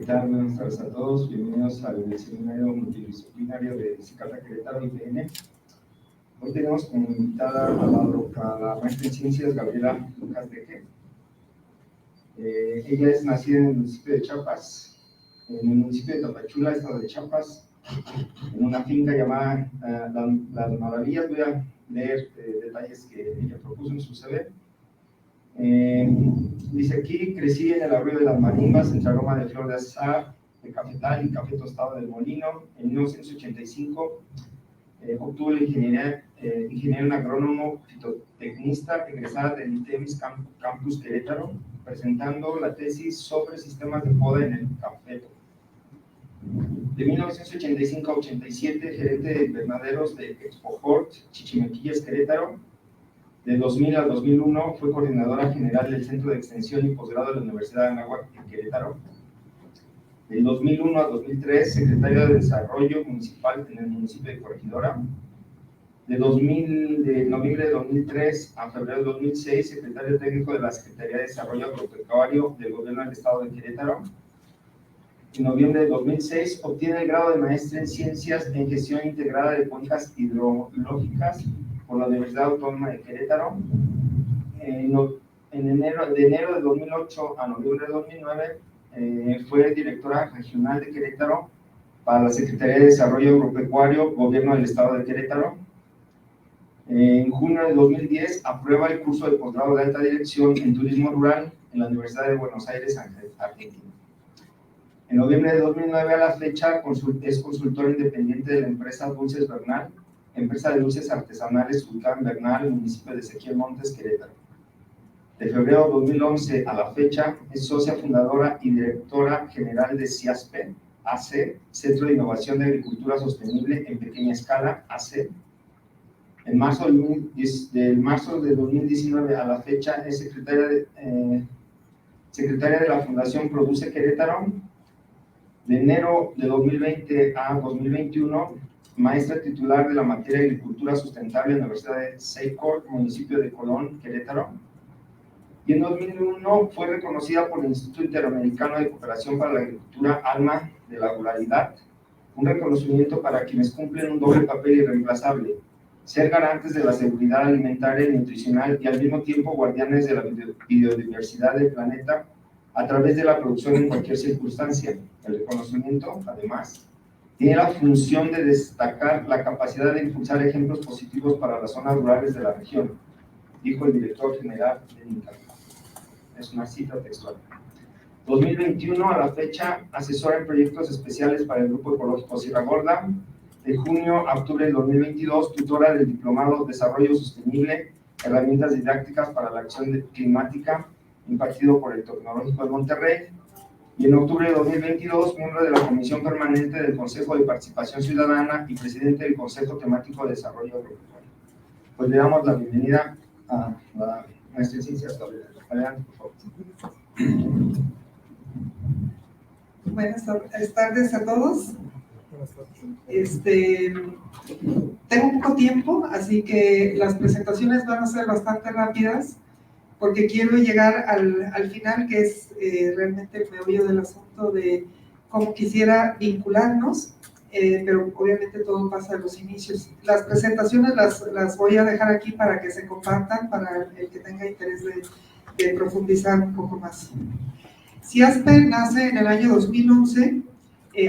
¿Qué tal? Buenas tardes a todos. Bienvenidos al seminario multidisciplinario de Cicata Querétaro IPN. Hoy tenemos como invitada a la maestra en ciencias Gabriela Lucas Deque. Ella es nacida en el municipio de Chiapas, en el municipio de Tapachula, estado de Chiapas, en una finca llamada Las Maravillas. Voy a leer detalles que ella propuso en su CV. Dice aquí: crecí en el arroyo de las Marimbas, entre aroma de flor de azahar, de cafetal y café tostado del molino. En 1985 obtuvo la ingeniero en agrónomo fitotecnista egresada del ITEMIS Campus Querétaro, presentando la tesis sobre sistemas de poda en el cafeto. De 1985 a 87, gerente de invernaderos de Expojort, Chichimequillas, Querétaro. De 2000 al 2001 fue coordinadora general del Centro de Extensión y Posgrado de la Universidad de Anáhuac en Querétaro. Del 2001 al 2003, secretaria de Desarrollo Municipal en el municipio de Corregidora. De noviembre de 2003 a febrero de 2006, secretario técnico de la Secretaría de Desarrollo Agropecuario del Gobierno del Estado de Querétaro. En noviembre de 2006 obtiene el grado de maestra en Ciencias en Gestión Integrada de Cuencas Hidrológicas por la Universidad Autónoma de Querétaro. De enero de 2008 a noviembre de 2009 fue directora regional de Querétaro para la Secretaría de Desarrollo Agropecuario, Gobierno del Estado de Querétaro. En junio de 2010 aprueba el curso de posgrado de alta dirección en turismo rural en la Universidad de Buenos Aires, Argentina. En noviembre de 2009 a la fecha es consultora independiente de la empresa Dulces Bernal, empresa de dulces artesanales ubicada en Bernal, municipio de Ezequiel Montes, Querétaro. De febrero de 2011 a la fecha es socia fundadora y directora general de CIASPE, AC, Centro de Innovación de Agricultura Sostenible en Pequeña Escala, AC. En marzo de 2019 a la fecha es secretaria de la Fundación Produce Querétaro. De enero de 2020 a 2021, maestra titular de la materia de Agricultura Sustentable en la Universidad de Seicor, municipio de Colón, Querétaro. Y en 2001 fue reconocida por el Instituto Interamericano de Cooperación para la Agricultura, ALMA, de la Ruralidad, un reconocimiento para quienes cumplen un doble papel irreemplazable: ser garantes de la seguridad alimentaria y nutricional y al mismo tiempo guardianes de la biodiversidad del planeta a través de la producción en cualquier circunstancia. El reconocimiento, además, tiene la función de destacar la capacidad de impulsar ejemplos positivos para las zonas rurales de la región, dijo el director general de INCA. Es una cita textual. 2021 a la fecha, asesora en proyectos especiales para el Grupo Ecológico Sierra Gorda. De junio a octubre del 2022, tutora del Diplomado Desarrollo Sostenible, Herramientas Didácticas para la Acción Climática, impartido por el Tecnológico de Monterrey. Y en octubre de 2022, miembro de la Comisión Permanente del Consejo de Participación Ciudadana y presidente del Consejo Temático de Desarrollo Agropecuario. Pues le damos la bienvenida a la maestra en ciencias Gabriela. Adelante, por favor. Buenas tardes a todos. Tengo poco tiempo, así que las presentaciones van a ser bastante rápidas, porque quiero llegar al final, que es realmente el meollo del asunto de cómo quisiera vincularnos, pero obviamente todo pasa en los inicios. Las presentaciones las voy a dejar aquí para que se compartan, para el que tenga interés de profundizar un poco más. CIASPE nace en el año 2011,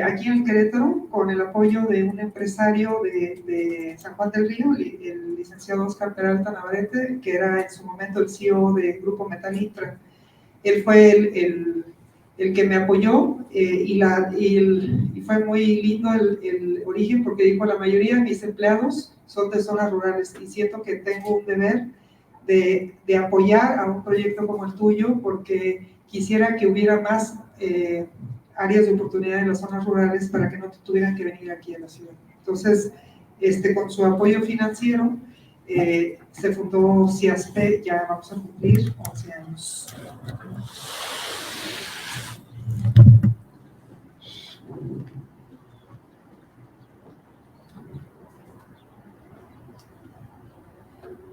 aquí en Querétaro, con el apoyo de un empresario de San Juan del Río, el licenciado Oscar Peralta Navarrete, que era en su momento el CEO del Grupo Metal Intra. Él fue el que me apoyó, y fue muy lindo el origen, porque dijo: la mayoría de mis empleados son de zonas rurales y siento que tengo un deber de apoyar a un proyecto como el tuyo, porque quisiera que hubiera más áreas de oportunidad en las zonas rurales para que no tuvieran que venir aquí a la ciudad. Entonces, con su apoyo financiero, se fundó CIASPE. Ya vamos a cumplir 11 años.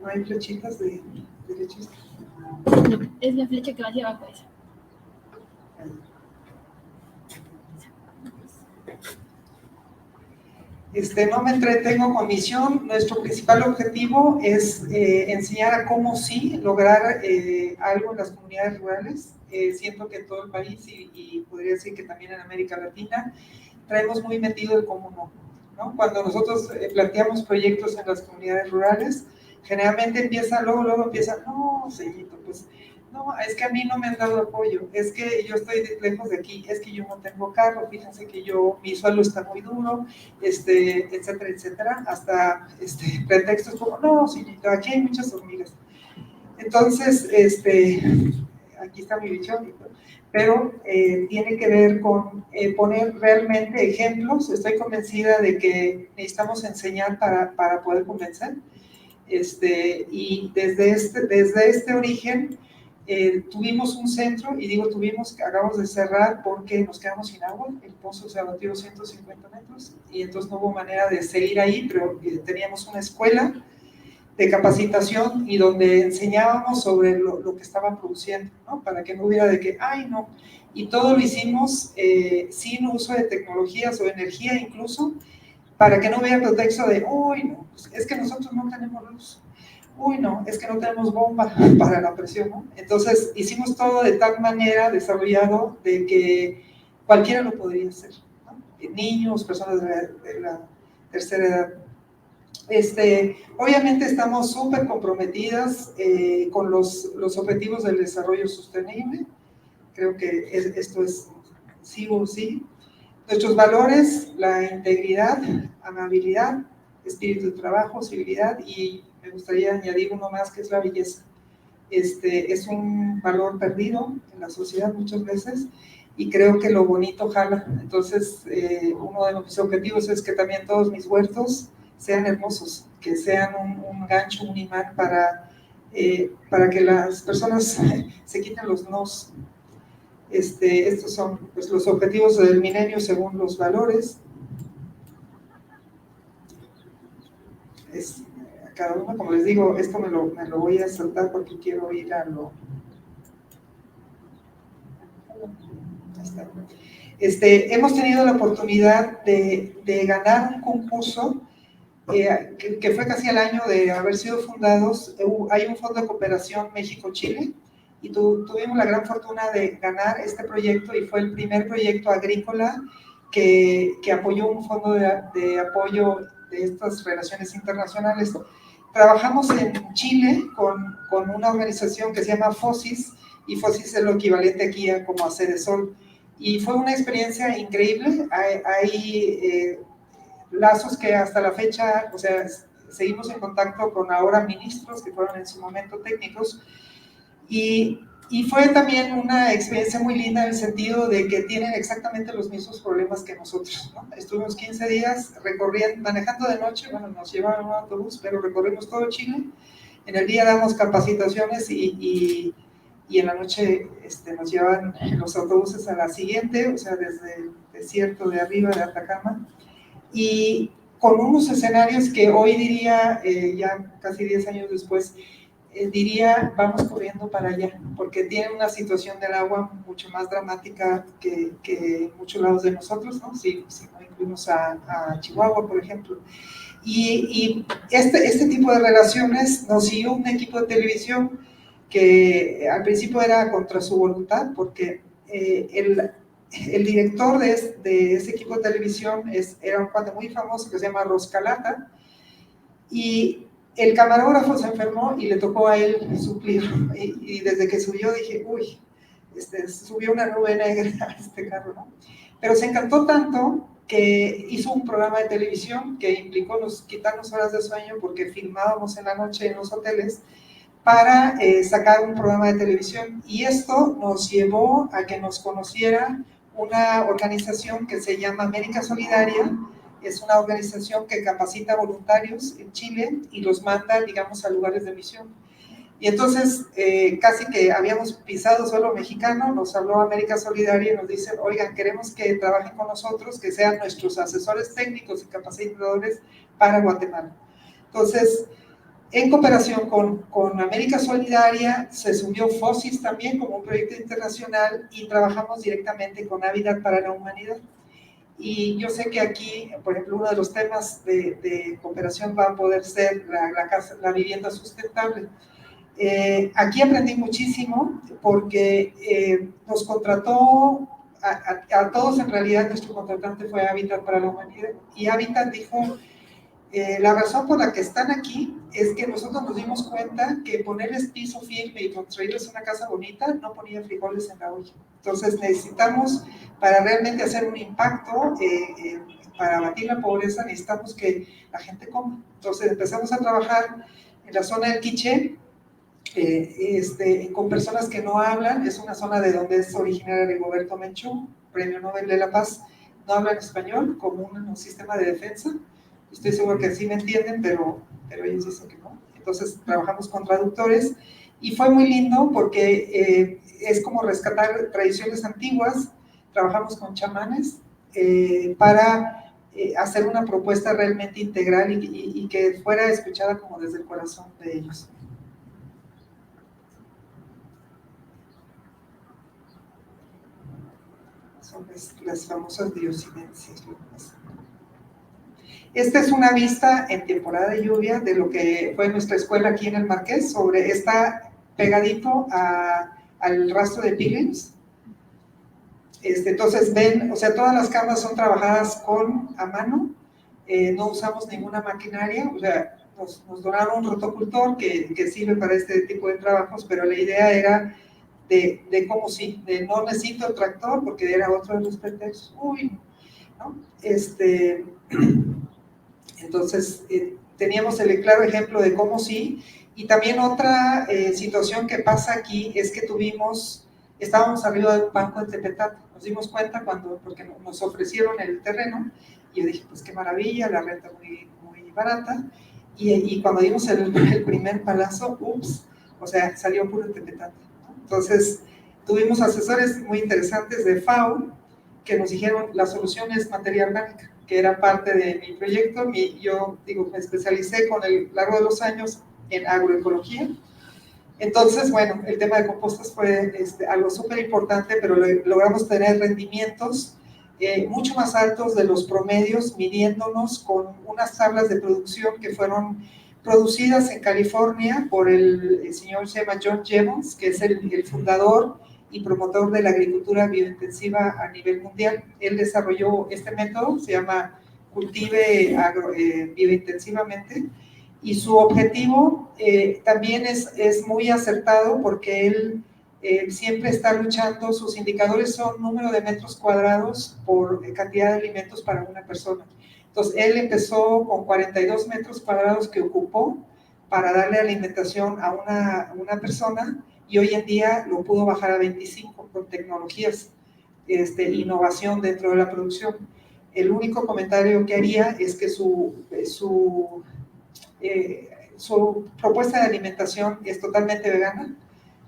¿No hay flechitas de derecha? No, es la flecha que va hacia abajo esa. No me entretengo con misión. Nuestro principal objetivo es enseñar a cómo sí lograr algo en las comunidades rurales. Siento que en todo el país y podría decir que también en América Latina traemos muy metido el cómo no, ¿no? Cuando nosotros planteamos proyectos en las comunidades rurales, generalmente luego empieza, no, señorito, pues no, es que a mí no me han dado apoyo, es que yo estoy lejos de aquí, es que yo no tengo carro, fíjense que mi suelo está muy duro, etcétera, etcétera, hasta pretextos como, no, señorito, aquí hay muchas hormigas. Entonces, aquí está mi bichonito, pero tiene que ver con poner realmente ejemplos. Estoy convencida de que necesitamos enseñar para poder convencer. Y desde este origen tuvimos un centro, y digo tuvimos, acabamos de cerrar porque nos quedamos sin agua, el pozo se abatió 150 metros, y entonces no hubo manera de seguir ahí, pero teníamos una escuela de capacitación y donde enseñábamos sobre lo que estaban produciendo, ¿no? Para que no hubiera de que, ay, no. Y todo lo hicimos sin uso de tecnologías o energía incluso, para que no hubiera pretexto de, uy, no, es que nosotros no tenemos luz. Uy, no, es que no tenemos bomba para la presión, ¿no? Entonces, hicimos todo de tal manera desarrollado de que cualquiera lo podría hacer, ¿no? Niños, personas de la tercera edad. Obviamente estamos súper comprometidas con los objetivos del desarrollo sostenible. Creo que esto es sí o sí. Nuestros valores, la integridad, amabilidad, espíritu de trabajo, civilidad, y me gustaría añadir uno más que es la belleza. Es un valor perdido en la sociedad muchas veces, y creo que lo bonito jala. Entonces, uno de mis objetivos es que también todos mis huertos sean hermosos, que sean un gancho, un imán para que las personas se quiten los nos. Estos son pues, los objetivos del milenio según los valores. Cada uno, como les digo, esto me lo voy a saltar porque quiero ir a lo... hemos tenido la oportunidad de ganar un concurso que fue casi al año de haber sido fundados. Hay un fondo de cooperación México-Chile, y tuvimos la gran fortuna de ganar este proyecto, y fue el primer proyecto agrícola que apoyó un fondo de apoyo de estas relaciones internacionales. Trabajamos en Chile con una organización que se llama FOSIS, y FOSIS es lo equivalente aquí a como a Cedesol, y fue una experiencia increíble. Hay lazos que hasta la fecha, o sea, seguimos en contacto con ahora ministros que fueron en su momento técnicos, y fue también una experiencia muy linda en el sentido de que tienen exactamente los mismos problemas que nosotros, ¿no? Estuvimos 15 días manejando de noche, bueno, nos llevaron en un autobús, pero recorrimos todo Chile. En el día damos capacitaciones y en la noche nos llevan en los autobuses a la siguiente, o sea, desde el desierto de arriba de Atacama, y con unos escenarios que hoy diría, ya casi 10 años después, diría, vamos corriendo para allá, porque tiene una situación del agua mucho más dramática que en muchos lados de nosotros, ¿no? Si no incluimos a Chihuahua, por ejemplo. Y este tipo de relaciones nos siguió un equipo de televisión que al principio era contra su voluntad, porque el director de ese equipo de televisión era un cuate muy famoso que se llama Roscalata, y el camarógrafo se enfermó y le tocó a él suplir, y desde que subió dije, uy, subió una nube negra a este carro, ¿no? Pero se encantó tanto que hizo un programa de televisión que implicó quitarnos horas de sueño, porque filmábamos en la noche en los hoteles para sacar un programa de televisión, y esto nos llevó a que nos conociera una organización que se llama América Solidaria. Es una organización que capacita voluntarios en Chile y los manda, digamos, a lugares de misión. Y entonces, casi que habíamos pisado suelo mexicano, nos habló América Solidaria y nos dice, oigan, queremos que trabajen con nosotros, que sean nuestros asesores técnicos y capacitadores para Guatemala. Entonces, en cooperación con América Solidaria, se subió FOSIS también como un proyecto internacional, y trabajamos directamente con Hábitat para la Humanidad. Y yo sé que aquí, por ejemplo, uno de los temas de cooperación va a poder ser la vivienda sustentable. Aquí aprendí muchísimo porque nos contrató a todos, en realidad nuestro contratante fue Hábitat para la Humanidad, y Hábitat dijo, la razón por la que están aquí es que nosotros nos dimos cuenta que ponerles piso firme y construirles una casa bonita no ponía frijoles en la olla. Entonces necesitamos, para realmente hacer un impacto, para abatir la pobreza, necesitamos que la gente coma. Entonces empezamos a trabajar en la zona del Quiché, con personas que no hablan. Es una zona de donde es originaria Rigoberto Menchú, Premio Nobel de la Paz. No hablan español como un sistema de defensa. Estoy seguro que sí me entienden, pero ellos dicen que no. Entonces trabajamos con traductores y fue muy lindo porque es como rescatar tradiciones antiguas. Trabajamos con chamanes para hacer una propuesta realmente integral y que fuera escuchada como desde el corazón de ellos. Son las famosas diosidencias. Esta es una vista en temporada de lluvia de lo que fue nuestra escuela aquí en el Marqués, está pegadito al rastro de Pilgrims. Entonces ven, o sea, todas las camas son trabajadas a mano, no usamos ninguna maquinaria, o sea, nos donaron un rotocultor que sirve para este tipo de trabajos, pero la idea era de cómo sí, de no necesito el tractor, porque era otro de los pretextos. Uy, ¿no? Entonces, teníamos el claro ejemplo de cómo sí. Y también otra situación que pasa aquí es que estábamos arriba de un banco de Tepetate. Nos dimos cuenta porque nos ofrecieron el terreno, y yo dije, pues qué maravilla, la renta muy, muy barata. Y cuando dimos el primer palazo, ups, o sea, salió puro Tepetate. Entonces, tuvimos asesores muy interesantes de FAO que nos dijeron, la solución es materia orgánica, que era parte de mi proyecto. Yo me especialicé con el largo de los años en agroecología. Entonces, bueno, el tema de compostas fue algo súper importante, pero logramos tener rendimientos mucho más altos de los promedios, midiéndonos con unas tablas de producción que fueron producidas en California por el señor se llama John Jevons, que es el fundador y promotor de la agricultura biointensiva a nivel mundial. Él desarrolló este método, se llama Cultive Biointensivamente, y su objetivo también es muy acertado porque él siempre está luchando. Sus indicadores son número de metros cuadrados por cantidad de alimentos para una persona. Entonces, él empezó con 42 metros cuadrados que ocupó para darle alimentación a una persona, y hoy en día lo pudo bajar a 25 con tecnologías, innovación dentro de la producción. El único comentario que haría es que su propuesta de alimentación es totalmente vegana.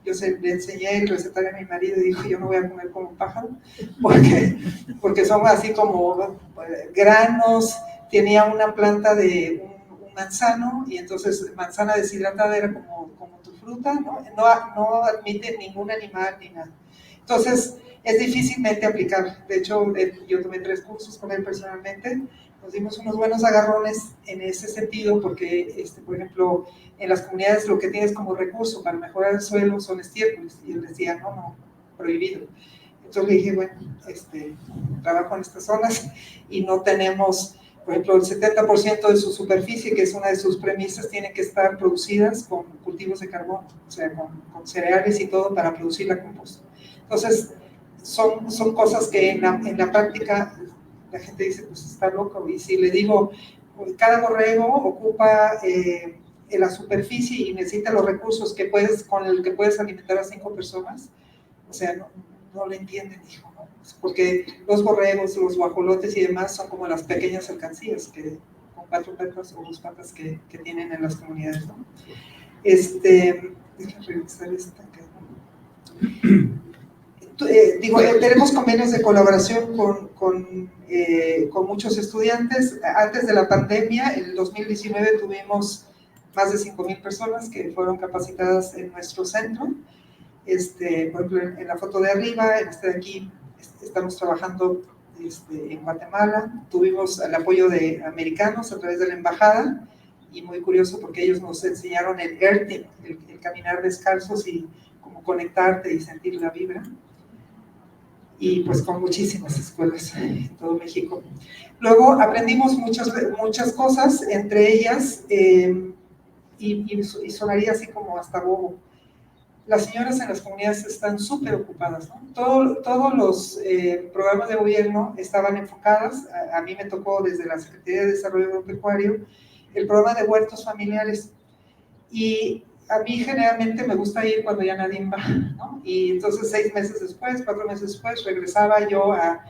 Yo le enseñé el recetario a mi marido y dije, yo no voy a comer como un pájaro, porque son así como granos. Tenía una planta de un manzano, y entonces manzana deshidratada era como tu fruta, ¿no? No admite ningún animal ni nada. Entonces es difícilmente aplicar. De hecho, yo tomé 3 cursos con él personalmente. Nos dimos unos buenos agarrones en ese sentido, porque, por ejemplo, en las comunidades lo que tienes como recurso para mejorar el suelo son estiércoles, y él decía, no, prohibido. Entonces le dije, bueno, trabajo en estas zonas y no tenemos, por ejemplo, el 70% de su superficie, que es una de sus premisas, tiene que estar producidas con cultivos de carbono, o sea, con cereales y todo para producir la composta. Entonces, son cosas que en la práctica la gente dice, pues está loco. Y si le digo, cada borrego ocupa la superficie y necesita los recursos con el que puedes alimentar a 5 personas, o sea, no lo entienden, hijo, ¿no? Porque los borregos, los guajolotes y demás son como las pequeñas alcancías con 4 patas o 2 patas que tienen en las comunidades, ¿no? Déjame revisar esta acá. Tenemos convenios de colaboración con muchos estantes. Antes de la pandemia, en el 2019, tuvimos más de 5,000 personas que fueron capacitadas en nuestro centro. Por ejemplo, en la foto de arriba, en esta de aquí, estamos trabajando en Guatemala. Tuvimos el apoyo de americanos a través de la embajada, y muy curioso porque ellos nos enseñaron el earthing, el caminar descalzos y cómo conectarte y sentir la vibra. Y pues con muchísimas escuelas en todo México. Luego aprendimos muchas cosas, entre ellas, y sonaría así como hasta bobo, las señoras en las comunidades están súper ocupadas, ¿no? Todos los programas de gobierno estaban enfocados, a mí me tocó desde la Secretaría de Desarrollo Agropecuario, el programa de huertos familiares, y a mí generalmente me gusta ir cuando ya nadie va, ¿no? Y entonces 6 meses después, 4 meses después, regresaba yo a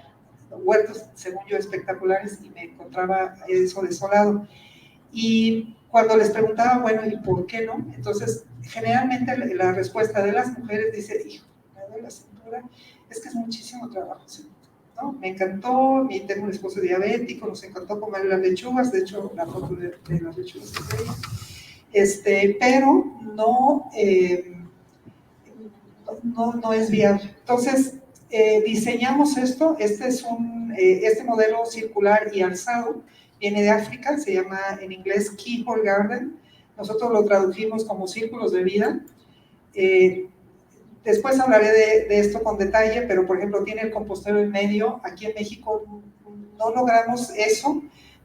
huertos, según yo, espectaculares, y me encontraba eso desolado. Y cuando les preguntaba, bueno, ¿y por qué no? Entonces, generalmente la respuesta de las mujeres dice, hijo, me duele la cintura, es que es muchísimo trabajo, ¿no? Me encantó, tengo un esposo diabético, nos encantó comer las lechugas, de hecho, la foto de las lechugas es de ella, pero no es viable. Entonces, diseñamos esto, este modelo circular y alzado, viene de África, se llama en inglés Keyhole Garden, nosotros lo tradujimos como círculos de vida. Después hablaré de esto con detalle, pero por ejemplo tiene el compostero en medio. Aquí en México no logramos eso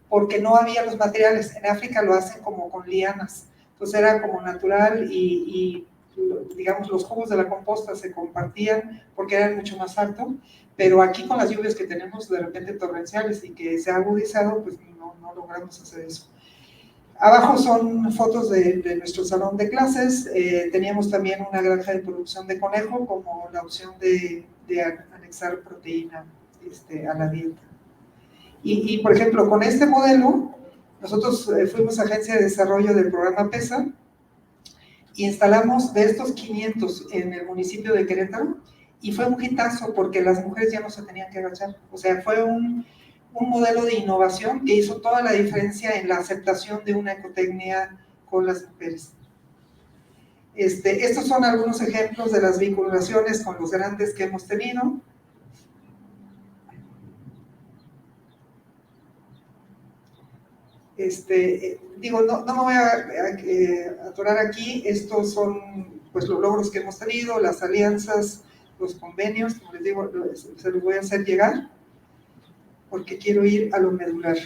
porque no había los materiales. En África lo hacen como con lianas, entonces era como natural y digamos los jugos de la composta se compartían porque eran mucho más alto, pero aquí con las lluvias que tenemos de repente torrenciales y que se ha agudizado, pues no logramos hacer eso. Abajo son fotos de nuestro salón de clases. Teníamos también una granja de producción de conejo como la opción de anexar proteína a la dieta. Y por ejemplo, con este modelo, nosotros fuimos agencia de desarrollo del programa PESA, instalamos de estos 500 en el municipio de Querétaro, y fue un hitazo porque las mujeres ya no se tenían que agachar. O sea, fue un modelo de innovación que hizo toda la diferencia en la aceptación de una ecotecnia con las mujeres. Estos son algunos ejemplos de las vinculaciones con los grandes que hemos tenido. Digo, no me voy a atorar aquí. Estos son pues los logros que hemos tenido, las alianzas, los convenios, como les digo, se los voy a hacer llegar porque quiero ir a lo medular.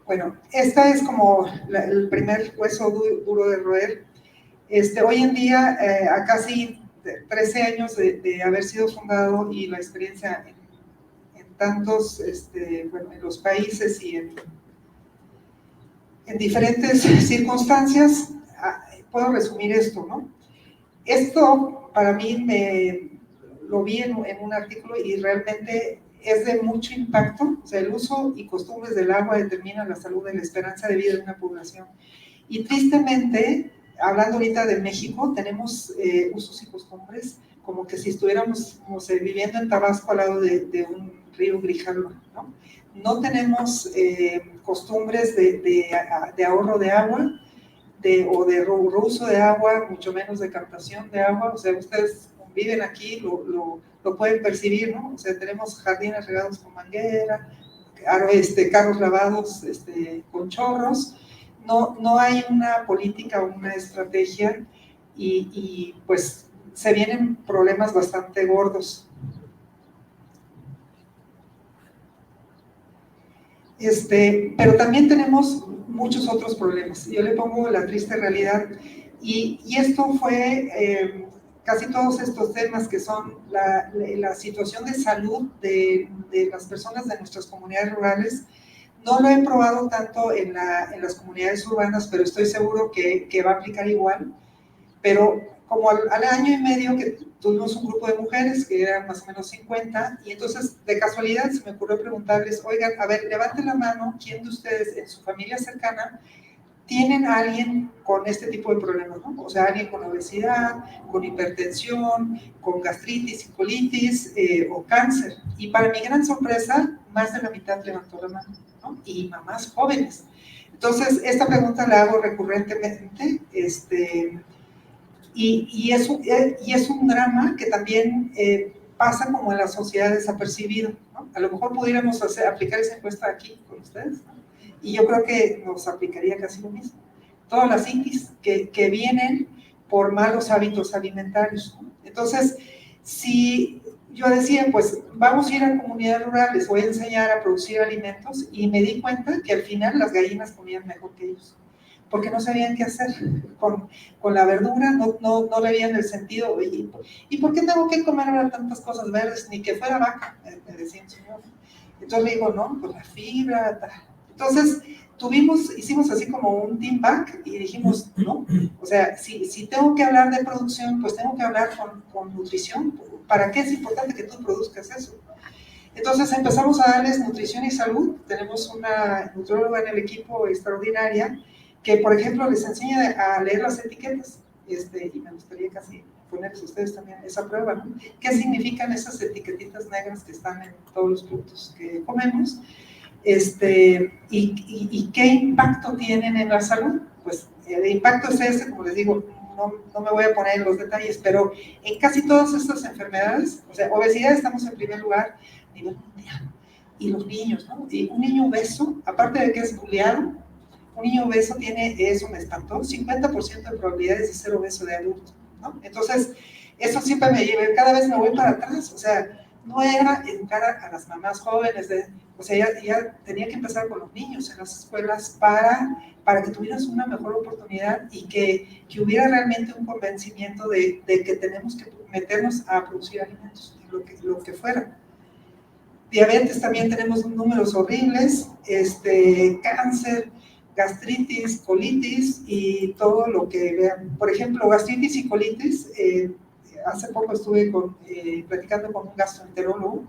Bueno, esta es como el primer hueso duro de roer. Hoy en día, a casi 13 años de haber sido fundado y la experiencia en tantos, bueno, en los países y en diferentes circunstancias, puedo resumir esto, ¿no? Esto para mí lo vi en un artículo y realmente es de mucho impacto. O sea, el uso y costumbres del agua determinan la salud y la esperanza de vida de una población. Y tristemente, hablando ahorita de México, tenemos usos y costumbres como que si estuviéramos, no sé, viviendo en Tabasco al lado de un río Grijalva, ¿no? No tenemos costumbres de ahorro de agua, o de reuso de agua, mucho menos de captación de agua. O sea, ustedes viven aquí, lo pueden percibir, ¿no? O sea, tenemos jardines regados con manguera, carros lavados con chorros. No hay una política o una estrategia y pues se vienen problemas bastante gordos. Pero también tenemos muchos otros problemas. Yo le pongo la triste realidad y esto fue casi todos estos temas que son la situación de salud de las personas de nuestras comunidades rurales. No lo he probado tanto en las comunidades urbanas, pero estoy seguro que va a aplicar igual. Pero como al año y medio que tuvimos un grupo de mujeres que eran más o menos 50, y entonces de casualidad se me ocurrió preguntarles, oigan, a ver, levanten la mano, ¿quién de ustedes en su familia cercana tienen a alguien con este tipo de problemas, ¿no? O sea, alguien con obesidad, con hipertensión, con gastritis y colitis o cáncer. Y para mi gran sorpresa, más de la mitad levantó la mano, ¿no? Y mamás jóvenes. Entonces, esta pregunta la hago recurrentemente, y es un drama que también pasa como en la sociedad desapercibido, ¿no? A lo mejor pudiéramos aplicar esa encuesta aquí con ustedes, ¿no? Y yo creo que nos aplicaría casi lo mismo. Todas las ITIs que vienen por malos hábitos alimentarios, ¿no? Entonces, si yo decía, pues vamos a ir a comunidades rurales, les voy a enseñar a producir alimentos, y me di cuenta que al final las gallinas comían mejor que ellos, porque no sabían qué hacer con la verdura, no le veían el sentido. ¿Y por qué tengo que comer ahora tantas cosas verdes? Ni que fuera vaca, me decía un señor. Entonces le digo, no, pues la fibra, tal. Entonces hicimos así como un team back y dijimos, no, o sea, si tengo que hablar de producción, pues tengo que hablar con nutrición. ¿Para qué es importante que tú produzcas eso? Entonces empezamos a darles nutrición y salud. Tenemos una nutrióloga en el equipo extraordinaria que, por ejemplo, les enseña a leer las etiquetas, y me gustaría casi ponerles a ustedes también esa prueba, ¿no? ¿Qué significan esas etiquetitas negras que están en todos los productos que comemos? Y qué impacto tienen en la salud. Pues el impacto es ese, como les digo, no me voy a poner en los detalles, pero en casi todas estas enfermedades, o sea, obesidad estamos en primer lugar a nivel mundial, y los niños, ¿no? Y un niño obeso, aparte de que es bulleado, un niño obeso eso me espantó, 50% de probabilidades de ser obeso de adulto, ¿no? Entonces, eso siempre me lleva, cada vez me voy para atrás, o sea, no era educar a las mamás jóvenes, o sea, ya tenía que empezar con los niños en las escuelas para que tuvieran una mejor oportunidad y que hubiera realmente un convencimiento de que tenemos que meternos a producir alimentos, lo que fuera. Diabetes también tenemos números horribles, cáncer, gastritis, colitis y todo lo que vean. Por ejemplo, gastritis y colitis, hace poco estuve platicando con un gastroenterólogo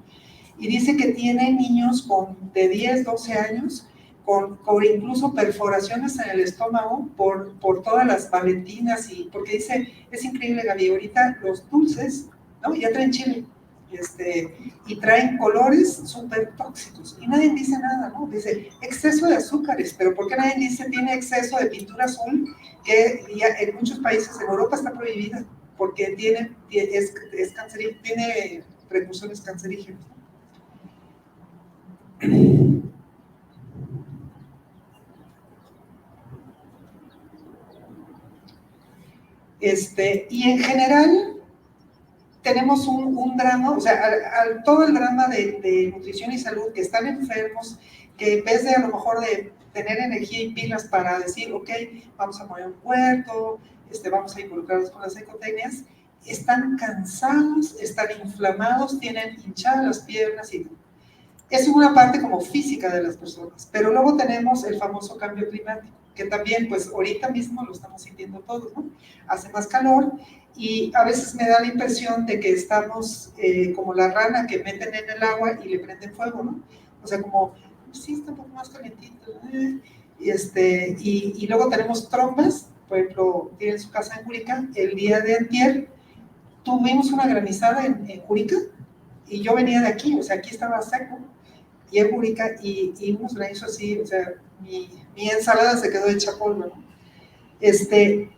y dice que tiene niños de 10, 12 años con incluso perforaciones en el estómago por todas las valentinas, y porque dice, es increíble, Gaby, ahorita los dulces, ¿no? Ya traen chile, y traen colores súper tóxicos, y nadie dice nada, ¿no? Dice, exceso de azúcares, pero ¿por qué nadie dice tiene exceso de pintura azul, que ya en muchos países, en Europa está prohibida, porque tiene precursores cancerígenos, ¿no? Y en general tenemos un drama, o sea, todo el drama de nutrición y salud, que están enfermos, que en vez de a lo mejor de tener energía y pilas para decir, ok, vamos a poner un huerto, vamos a involucrarnos con las ecotecnias, están cansados, están inflamados, tienen hinchadas las piernas, y es una parte como física de las personas. Pero luego tenemos el famoso cambio climático, que también, pues ahorita mismo lo estamos sintiendo todos, ¿no? Hace más calor, y a veces me da la impresión de que estamos como la rana que meten en el agua y le prenden fuego, ¿no? O sea, como, sí, está un poco más calentito, y luego tenemos trombas. Por ejemplo, tienen su casa en Jurica. El día de antier tuvimos una granizada en Jurica, y yo venía de aquí, o sea, aquí estaba seco, y en Jurica, y unos granizos así, o sea, mi ensalada se quedó hecha polvo, ¿no?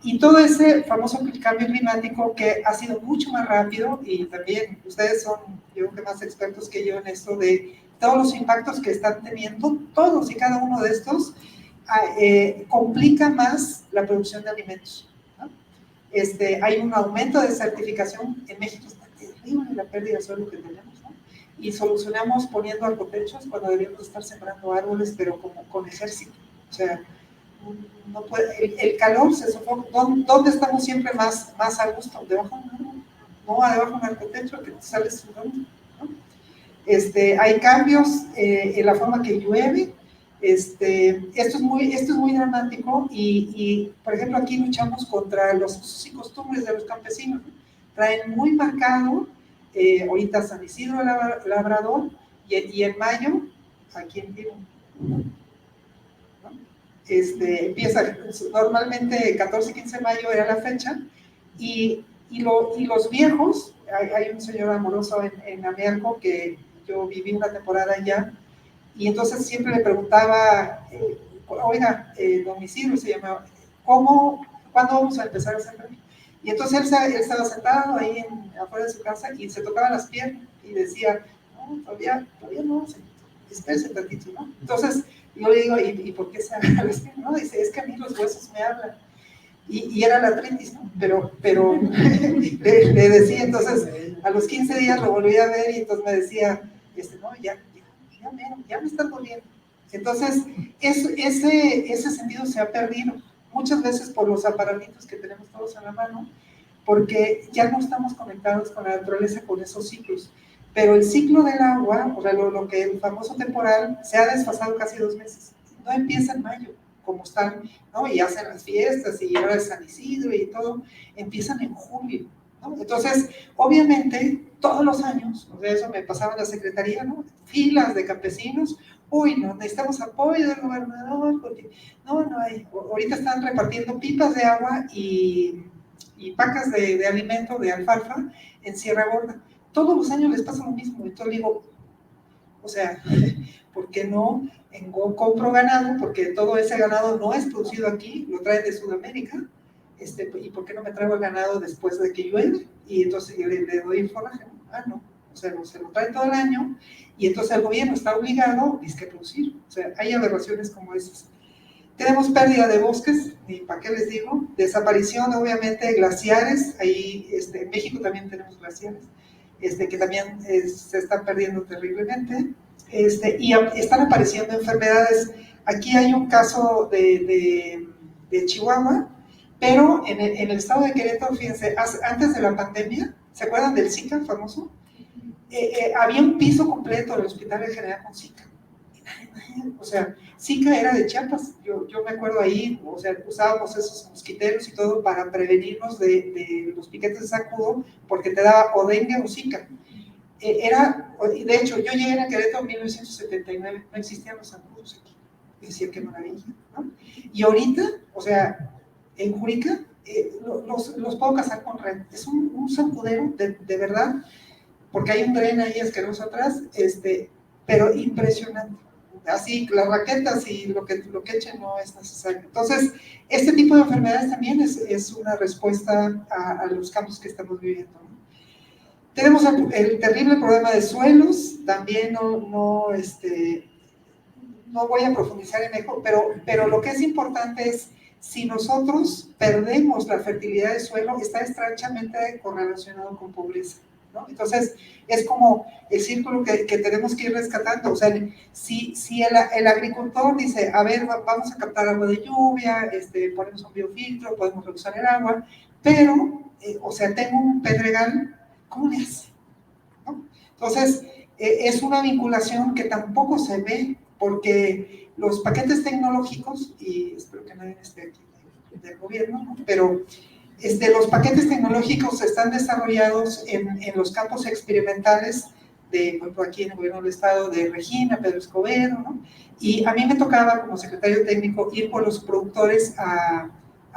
Y todo ese famoso cambio climático que ha sido mucho más rápido, y también ustedes son, yo creo que más expertos que yo en esto, de todos los impactos que están teniendo, todos y cada uno de estos, complica más la producción de alimentos, ¿no? Hay un aumento de certificación. En México está terrible la pérdida de suelo que tenemos, ¿no? Y solucionamos poniendo arcotechos cuando deberíamos estar sembrando árboles, pero como con ejército. O sea, no puede, el calor se sofoca. ¿Dónde estamos siempre más a gusto? Debajo de un árbol, no debajo de un arcotecho que te sales sudando, ¿no? Hay cambios en la forma que llueve. Esto es muy dramático, y por ejemplo aquí luchamos contra los usos y costumbres de los campesinos, ¿no? traen muy marcado, ahorita San Isidro Labrador, y en mayo, aquí en Vivo, ¿no? Empieza, normalmente 14 y 15 de mayo era la fecha, y los viejos, hay un señor amoroso en Amerco que yo viví una temporada allá, y entonces siempre le preguntaba, oiga, don Isidro se llamaba, ¿cuándo vamos a empezar a sembrar? Y entonces él estaba sentado ahí afuera de su casa y se tocaba las piernas y decía, no, todavía no, espérese tantito, ¿no? Entonces yo le digo, ¿y por qué se agarra las piernas? No, dice, es que a mí los huesos me hablan. Y era la artritis, ¿no? Pero le decía, entonces a los 15 días lo volví a ver y entonces me decía, no, ya me está doliendo. Entonces, ese sentido se ha perdido muchas veces por los aparatitos que tenemos todos en la mano, porque ya no estamos conectados con la naturaleza, con esos ciclos. Pero el ciclo del agua, o sea, lo que el famoso temporal, se ha desfasado casi 2 meses. No empieza en mayo, como están, ¿no? Y hacen las fiestas, y ahora es San Isidro y todo, empiezan en julio, ¿no? Entonces, obviamente, todos los años, o sea, eso me pasaba en la secretaría, ¿no? Filas de campesinos, uy, no, necesitamos apoyo del gobernador, porque no hay, ahorita están repartiendo pipas de agua y pacas de alimento, de alfalfa, en Sierra Gorda. Todos los años les pasa lo mismo, entonces digo, o sea, ¿por qué no compro ganado? Porque todo ese ganado no es producido aquí, lo traen de Sudamérica, ¿y por qué no me traigo el ganado después de que llueve? Y entonces le doy forraje, ¿no? No, o sea, se lo traen todo el año, y entonces el gobierno está obligado a producir, o sea, hay aberraciones como esas. Tenemos pérdida de bosques, y para qué les digo, desaparición obviamente, glaciares, ahí en México también tenemos glaciares, que también se están perdiendo terriblemente, y están apareciendo enfermedades. Aquí hay un caso de Chihuahua, pero en el estado de Querétaro, fíjense, antes de la pandemia, ¿se acuerdan del Zika famoso? Había un piso completo del Hospital General con Zika. O sea, Zika era de Chiapas, yo me acuerdo ahí, o sea, usábamos esos mosquiteros y todo para prevenirnos de los piquetes de zancudo, porque te daba o dengue o Zika. De hecho, yo llegué a Querétaro en 1979, no existían los zancudos aquí, decía qué maravilla, ¿no? Y ahorita, o sea, en Jurica, los puedo cazar con red, es un zancudero de verdad, porque hay un dren ahí asqueroso atrás, pero impresionante. Así, las raquetas y lo que echen no es necesario. Entonces, este tipo de enfermedades también es una respuesta a los cambios que estamos viviendo, ¿no? Tenemos el terrible problema de suelos, también no voy a profundizar en eso, pero lo que es importante es, si nosotros perdemos la fertilidad del suelo, está estrechamente correlacionado con pobreza, ¿no? Entonces, es como el círculo que tenemos que ir rescatando. O sea, si el agricultor dice, a ver, vamos a captar agua de lluvia, ponemos un biofiltro, podemos reusar el agua, pero, o sea, tengo un pedregal, ¿cómo le hace? ¿No? Entonces, es una vinculación que tampoco se ve, porque los paquetes tecnológicos, y espero que nadie esté aquí del gobierno, ¿no? Pero los paquetes tecnológicos están desarrollados en los campos experimentales de, por ejemplo, aquí en el gobierno del estado, de Regina, Pedro Escobedo, ¿no? Y a mí me tocaba, como secretario técnico, ir con los productores a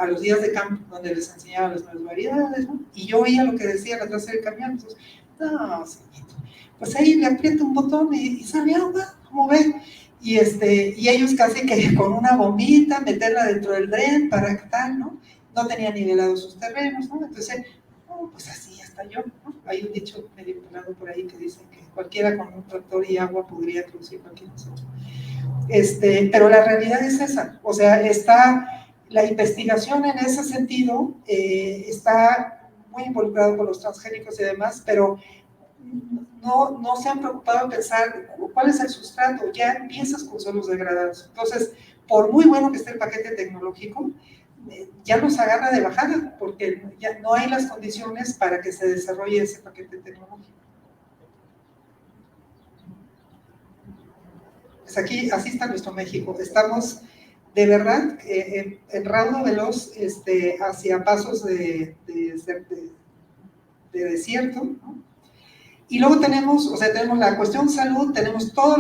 los días de campo, donde les enseñaba las nuevas variedades, ¿no? Y yo oía lo que decía la trasera del camión. Entonces, no, señorito, pues ahí le aprieta un botón y sale agua, ¿cómo ve? Y ellos casi que con una bombita, meterla dentro del dren para que tal, ¿no? No tenían nivelados sus terrenos, ¿no? Entonces, pues así hasta yo, ¿no? Hay un dicho medio pelado por ahí que dice que cualquiera con un tractor y agua podría producir cualquier cosa. Pero la realidad es esa, o sea, la investigación en ese sentido está muy involucrado con los transgénicos y demás, pero no se han preocupado en pensar cuál es el sustrato. Ya empiezas con suelos degradados. Entonces, por muy bueno que esté el paquete tecnológico, ya nos agarra de bajada, porque ya no hay las condiciones para que se desarrolle ese paquete tecnológico. Pues aquí, así está nuestro México. Estamos, de verdad, en raudo veloz hacia pasos de desierto, ¿no? Y luego tenemos, o sea, tenemos la cuestión salud, tenemos toda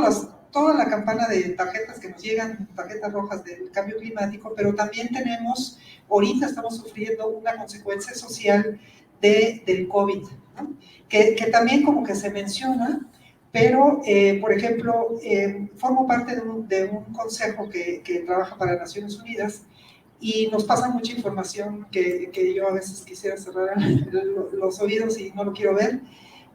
la campana de tarjetas que nos llegan, tarjetas rojas del cambio climático, pero también tenemos, ahorita estamos sufriendo una consecuencia social del COVID, ¿no? que también como que se menciona, pero, por ejemplo, formo parte de un consejo que trabaja para Naciones Unidas y nos pasa mucha información que yo a veces quisiera cerrar los oídos y no lo quiero ver,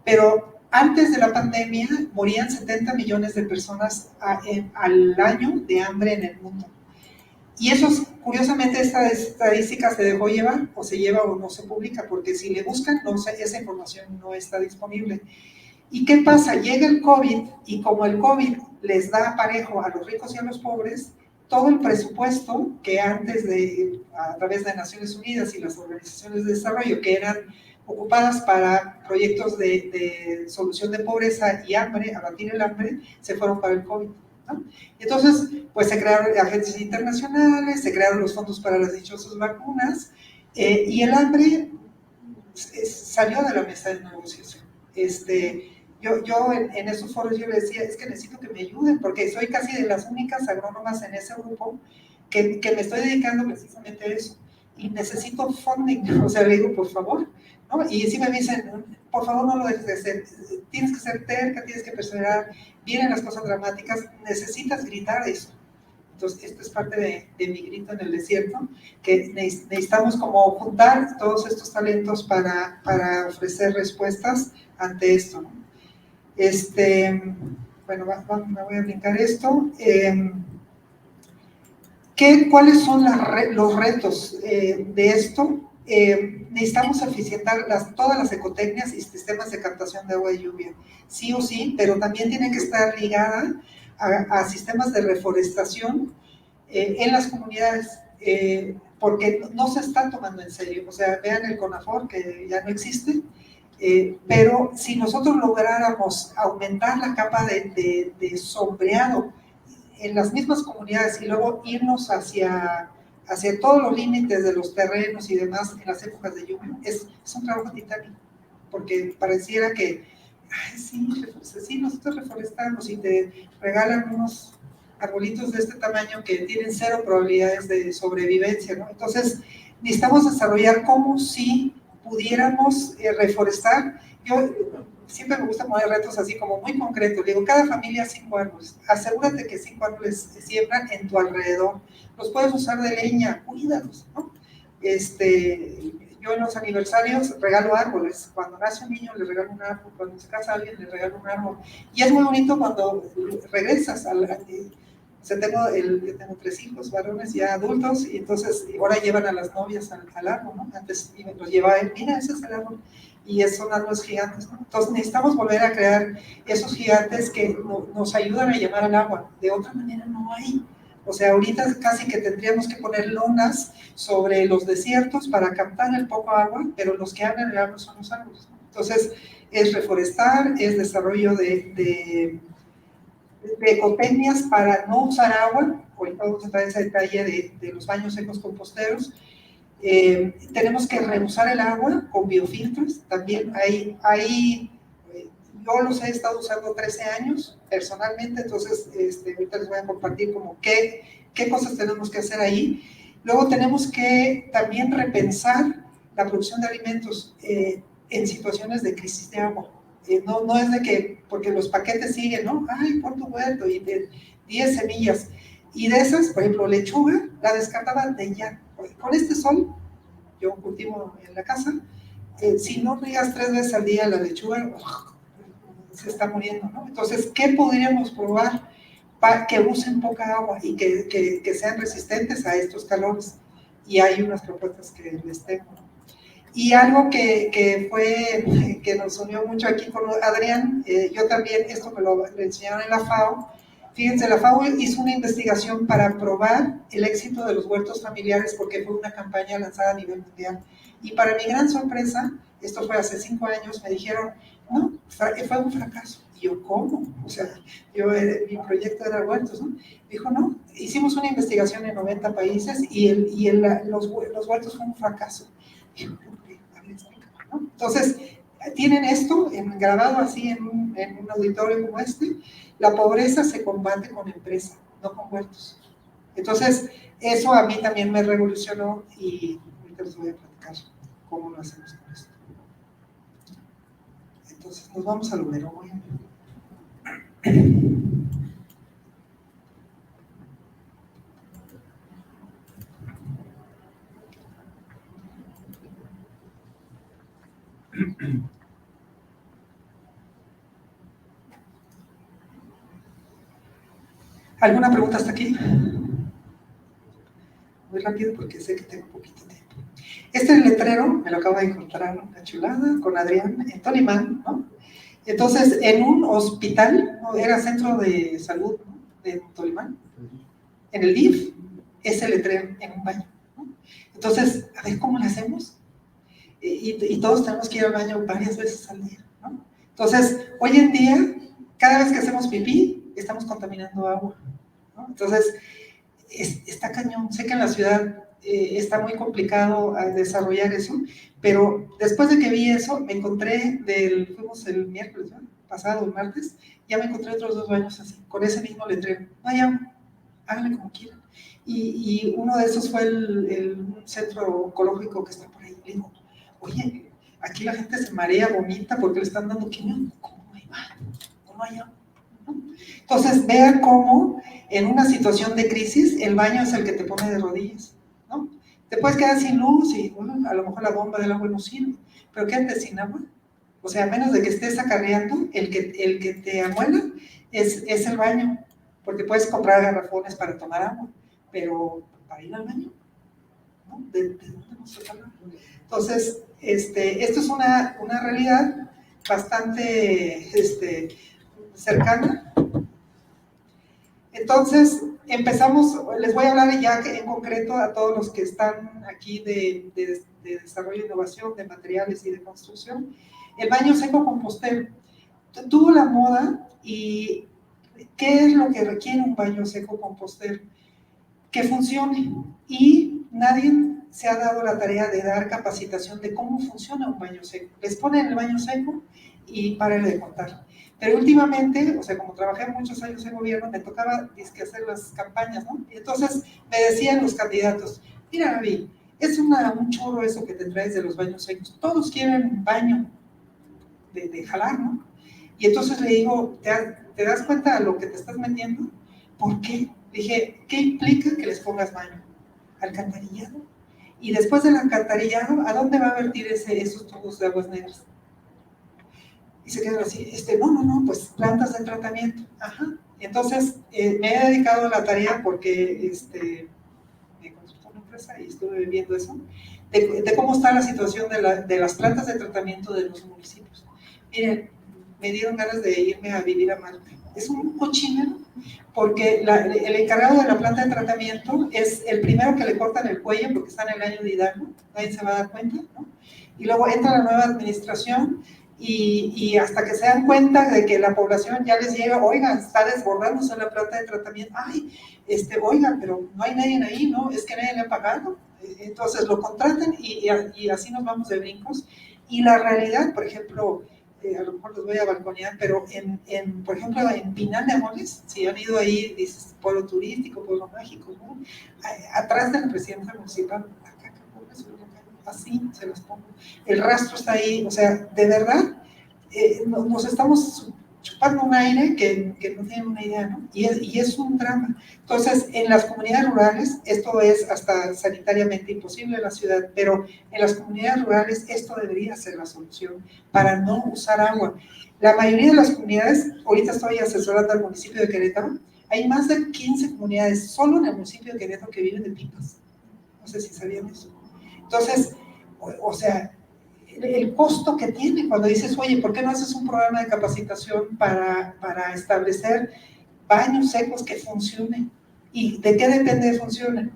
pero antes de la pandemia morían 70 millones de personas al año de hambre en el mundo. Y eso, curiosamente, esta estadística se dejó llevar, o se lleva o no se publica, porque si le buscan, esa información no está disponible. ¿Y qué pasa? Llega el COVID, y como el COVID les da parejo a los ricos y a los pobres, todo el presupuesto que antes a través de Naciones Unidas y las organizaciones de desarrollo, que eran ocupadas para proyectos de solución de pobreza y hambre, abatir el hambre, se fueron para el COVID, ¿no? Entonces, pues se crearon agencias internacionales, se crearon los fondos para las dichosas vacunas, y el hambre salió de la mesa de negociación. Yo en esos foros yo le decía, es que necesito que me ayuden, porque soy casi de las únicas agrónomas en ese grupo que me estoy dedicando precisamente a eso, y necesito funding, o sea, le digo, por favor, ¿no? Y si me dicen, por favor no lo dejes de hacer, tienes que ser terca, tienes que perseverar, vienen las cosas dramáticas, necesitas gritar eso. Entonces, esto es parte de mi grito en el desierto, que necesitamos como juntar todos estos talentos para ofrecer respuestas ante esto, ¿no? Bueno, me voy a brincar esto. ¿Cuáles son los retos de esto? Necesitamos eficientar todas las ecotecnias y sistemas de captación de agua de lluvia, sí o sí, pero también tiene que estar ligada a sistemas de reforestación en las comunidades, porque no se está tomando en serio. O sea, vean el CONAFOR, que ya no existe, pero si nosotros lográramos aumentar la capa de sombreado en las mismas comunidades y luego irnos hacia todos los límites de los terrenos y demás en las épocas de lluvia, es un trabajo titánico, porque pareciera que, ay, sí, nosotros reforestamos y te regalan unos arbolitos de este tamaño que tienen 0 probabilidades de sobrevivencia, ¿no? Entonces, necesitamos desarrollar cómo si pudiéramos reforestar. Yo siempre me gusta poner retos así como muy concretos. Digo, cada familia 5 árboles. Asegúrate que 5 árboles se siembran en tu alrededor. Los puedes usar de leña, cuídalos, ¿no? Yo en los aniversarios regalo árboles. Cuando nace un niño le regalo un árbol, cuando se casa alguien le regalo un árbol. Y es muy bonito cuando regresas o sea, yo tengo 3 hijos varones ya adultos, y entonces ahora llevan a las novias al árbol, ¿no? Antes los llevaba él, mira, ese es el árbol, y son árboles gigantes, ¿no? Entonces necesitamos volver a crear esos gigantes que nos ayudan a llamar al agua. De otra manera no hay. O sea, ahorita casi que tendríamos que poner lonas sobre los desiertos para captar el poco agua, pero los que hablan el agua son los árboles, ¿no? Entonces, es reforestar, es desarrollo de ecotecnias para no usar agua. Ahorita vamos a entrar en ese detalle de los baños secos composteros. Tenemos que reusar el agua con biofiltros. También yo los he estado usando 13 años personalmente, entonces ahorita les voy a compartir como qué cosas tenemos que hacer ahí. Luego tenemos que también repensar la producción de alimentos en situaciones de crisis de agua. No es de que, porque los paquetes siguen, ¿no? Ay, pon tu huerto y de 10 semillas. Y de esas, por ejemplo, lechuga, la descartaban de ya. Con este sol, yo cultivo en la casa, si no riegas 3 veces al día la lechuga, se está muriendo, ¿no? Entonces, ¿qué podríamos probar para que usen poca agua y que sean resistentes a estos calores? Y hay unas propuestas que les tengo, ¿no? Y algo que nos unió mucho aquí con Adrián, yo también, esto me lo enseñaron en la FAO. Fíjense, la FAO hizo una investigación para probar el éxito de los huertos familiares, porque fue una campaña lanzada a nivel mundial. Y para mi gran sorpresa, esto fue hace 5 años, me dijeron, no, fue un fracaso. Y yo, ¿cómo? O sea, mi proyecto era huertos, ¿no? Dijo, no, hicimos una investigación en 90 países y los huertos fue un fracaso. Dijo, ¿no? Entonces, tienen esto grabado así en un auditorio como este: la pobreza se combate con empresa, no con huertos. Entonces, eso a mí también me revolucionó y ahorita les voy a platicar cómo lo hacemos con esto. Entonces, nos vamos al número 1. ¿Alguna pregunta hasta aquí? Muy rápido porque sé que tengo poquito tiempo. Este letrero me lo acabo de encontrar, una chulada, con Adrián en Tolimán, ¿no? Entonces, en un hospital, ¿no? Era centro de salud, ¿no? De Tolimán, en el DIF, ese letrero en un baño, ¿no? Entonces, a ver cómo lo hacemos. Y todos tenemos que ir al baño varias veces al día, ¿no? Entonces, hoy en día, cada vez que hacemos pipí, estamos contaminando agua, ¿no? Entonces, está cañón. Sé que en la ciudad está muy complicado desarrollar eso, pero después de que vi eso, me encontré, fuimos el miércoles, ¿no? Pasado, el martes, ya me encontré otros 2 baños así, con ese mismo letrero: no hay agua, háganle como quieran. Y uno de esos fue el centro oncológico que está por ahí. Le digo, oye, aquí la gente se marea, vomita porque le están dando quimio. ¿Cómo no hay baño? ¿Cómo no hay agua? ¿No? Entonces, vean cómo en una situación de crisis el baño es el que te pone de rodillas, ¿no? Te puedes quedar sin luz y bueno, a lo mejor la bomba del agua no sirve, pero quédate sin agua. O sea, a menos de que estés acarreando, el que te amuela es el baño, porque puedes comprar garrafones para tomar agua, pero para ir al baño, ¿no? ¿De dónde nos habla? Entonces, esto es una realidad bastante cercana. Entonces, empezamos, les voy a hablar ya en concreto a todos los que están aquí de desarrollo e innovación, de materiales y de construcción. El baño seco compostero tuvo la moda. ¿Y qué es lo que requiere un baño seco compostero? Que funcione. Y nadie se ha dado la tarea de dar capacitación de cómo funciona un baño seco. Les ponen el baño seco y párenle de contar. Pero últimamente, o sea, como trabajé muchos años en gobierno, me tocaba hacer las campañas, ¿no? Y entonces me decían los candidatos: mira, Gaby, es un chorro eso que te traes de los baños secos. Todos quieren baño de jalar, ¿no? Y entonces le digo, ¿te das cuenta de lo que te estás metiendo? ¿Por qué? Dije, ¿qué implica que les pongas baño? Alcantarillado. Y después del alcantarillado, ¿a dónde va a vertir esos tubos de aguas negras? Y se quedan así, no, pues plantas de tratamiento. Ajá. Entonces, me he dedicado a la tarea porque me consultó una empresa y estuve viendo eso, de cómo está la situación de las plantas de tratamiento de los municipios. Miren, me dieron ganas de irme a vivir a Marte. Es un cochinero, porque el encargado de la planta de tratamiento es el primero que le cortan el cuello porque está en el año de Hidalgo, nadie se va a dar cuenta, ¿no? Y luego entra la nueva administración y hasta que se dan cuenta de que la población ya les llega, oigan, está desbordándose la planta de tratamiento, ay, oigan, pero no hay nadie ahí, ¿no? Es que nadie le ha pagado. Entonces lo contratan y así nos vamos de brincos. Y la realidad, por ejemplo, a lo mejor los voy a balconear, pero por ejemplo, en Pinal de Amoles, si han ido ahí, dices, pueblo turístico, pueblo mágico, ¿no? Atrás de la presidencia municipal, así se los pongo. El rastro está ahí, o sea, de verdad, nos estamos chupando un aire que no tienen una idea, ¿no? Y es un drama. Entonces, en las comunidades rurales, esto es hasta sanitariamente imposible en la ciudad, pero en las comunidades rurales esto debería ser la solución para no usar agua. La mayoría de las comunidades, ahorita estoy asesorando al municipio de Querétaro, hay más de 15 comunidades solo en el municipio de Querétaro que viven de pipas. No sé si sabían eso. Entonces, o sea, el costo que tiene cuando dices, oye, ¿por qué no haces un programa de capacitación para establecer baños secos que funcionen? ¿Y de qué depende de funcionen?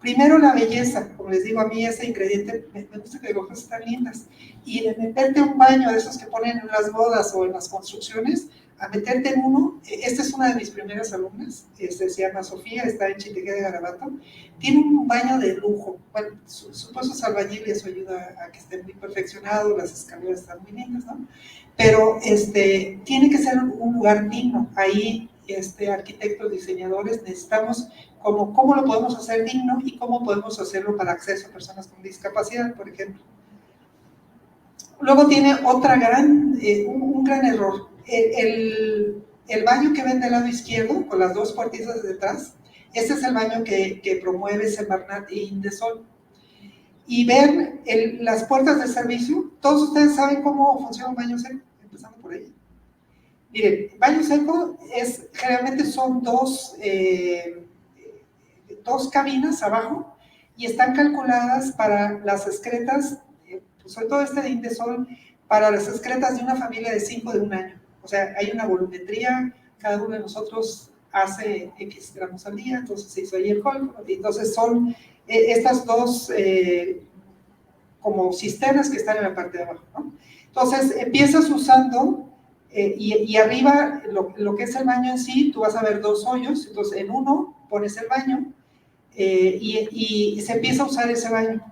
Primero la belleza, como les digo, a mí ese ingrediente, me gusta que las cosas están lindas. Y de meterte un baño de esos que ponen en las bodas o en las construcciones, a meterte en uno, esta es una de mis primeras alumnas, se llama Sofía, está en Chitequé de Garabato, tiene un baño de lujo, bueno, su esposo es albañil y eso ayuda a que esté muy perfeccionado, las escaleras están muy lindas, ¿no? Pero tiene que ser un lugar digno, ahí arquitectos, diseñadores, necesitamos cómo lo podemos hacer digno y cómo podemos hacerlo para acceso a personas con discapacidad, por ejemplo. Luego tiene un gran error. El baño que ven del lado izquierdo, con las dos puertitas de detrás, este es el baño que promueve Semarnat e Indesol. Y ven las puertas de servicio, todos ustedes saben cómo funciona un baño seco, empezando por ahí. Miren, baño seco generalmente son dos cabinas abajo y están calculadas para las excretas, sobre todo de Indesol, para las excretas de una familia de 5 de un año. O sea, hay una volumetría, cada uno de nosotros hace X gramos al día, entonces se hizo ahí el cálculo, y entonces son estas dos como cisternas que están en la parte de abajo, ¿no? Entonces empiezas usando y arriba lo que es el baño en sí, tú vas a ver dos hoyos, entonces en uno pones el baño y se empieza a usar ese baño.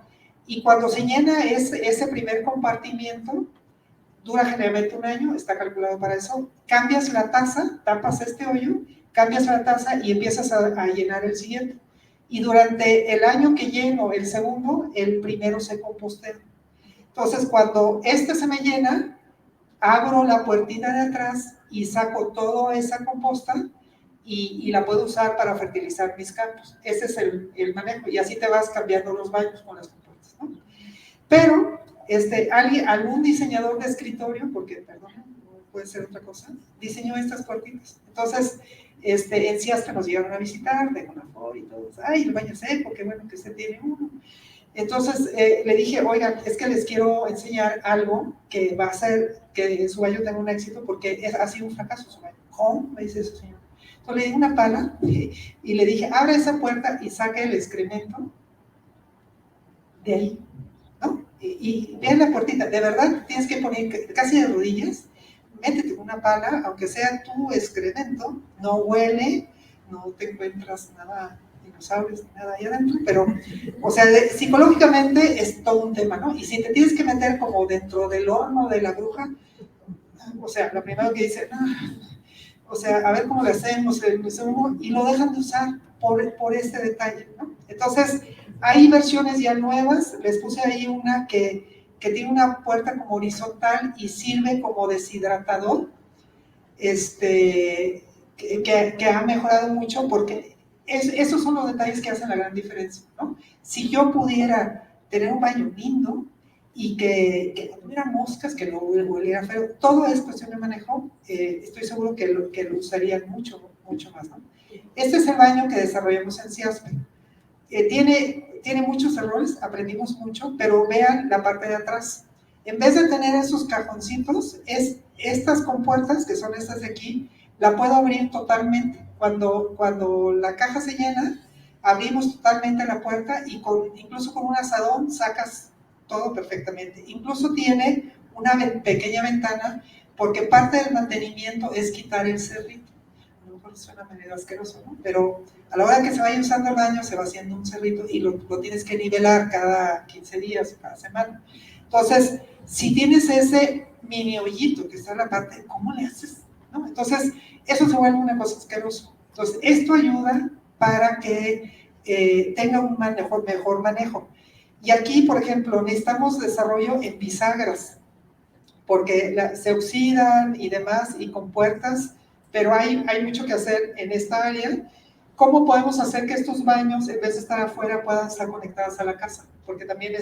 Y cuando se llena ese primer compartimiento, dura generalmente un año, está calculado para eso, cambias la taza, tapas este hoyo, cambias la taza y empiezas a llenar el siguiente. Y durante el año que lleno el segundo, el primero se compostea. Entonces, cuando se me llena, abro la puertita de atrás y saco toda esa composta y la puedo usar para fertilizar mis campos. Ese es el manejo, y así te vas cambiando los baños con las compuestas, ¿no? Pero algún diseñador de escritorio, porque, perdón, no puede ser otra cosa, diseñó estas puertitas. Entonces, en Ciastra nos llegaron a visitar, de Conafor y todo. Ay, el baño seco, qué bueno que usted tiene uno. Entonces le dije, oigan, es que les quiero enseñar algo que va a hacer que su baño tenga un éxito, porque ha sido un fracaso su baño. ¿Cómo? Me dice eso, señor. Entonces le di una pala y le dije, abre esa puerta y saque el excremento de ahí, ¿no? Y vean la puertita, de verdad tienes que poner casi de rodillas, métete con una pala, aunque sea tu excremento, no huele, no te encuentras nada, dinosaurios ni nada ahí adentro, pero, o sea, psicológicamente es todo un tema, ¿no? Y si te tienes que meter como dentro del horno de la bruja, o sea, lo primero que dicen, o sea, a ver cómo lo hacemos, y lo dejan de usar por este detalle, ¿no? Entonces, hay versiones ya nuevas, les puse ahí una que tiene una puerta como horizontal y sirve como deshidratador, que ha mejorado mucho, porque esos son los detalles que hacen la gran diferencia, ¿no? Si yo pudiera tener un baño lindo y que no hubiera moscas, que no hubiera feo, todo es cuestión de manejo, estoy seguro que lo usarían mucho, mucho más, ¿no? Este es el baño que desarrollamos en Ciaspe. Tiene muchos errores, aprendimos mucho, pero vean la parte de atrás. En vez de tener esos cajoncitos, estas compuertas, que son estas de aquí, la puedo abrir totalmente. Cuando la caja se llena, abrimos totalmente la puerta y incluso con un asadón sacas todo perfectamente. Incluso tiene una pequeña ventana, porque parte del mantenimiento es quitar el cerrito. A lo mejor suena medio asqueroso, ¿no? Pero a la hora que se vaya usando el baño, se va haciendo un cerrito y lo tienes que nivelar cada 15 días, cada semana. Entonces, si tienes ese mini hoyito que está en la parte, ¿cómo le haces? ¿No? Entonces, eso se vuelve una cosa asquerosa. Entonces, esto ayuda para que tenga un mejor manejo. Y aquí, por ejemplo, necesitamos desarrollo en bisagras, porque se oxidan y demás, y con puertas, pero hay mucho que hacer en esta área. ¿Cómo podemos hacer que estos baños, en vez de estar afuera, puedan estar conectados a la casa? Porque también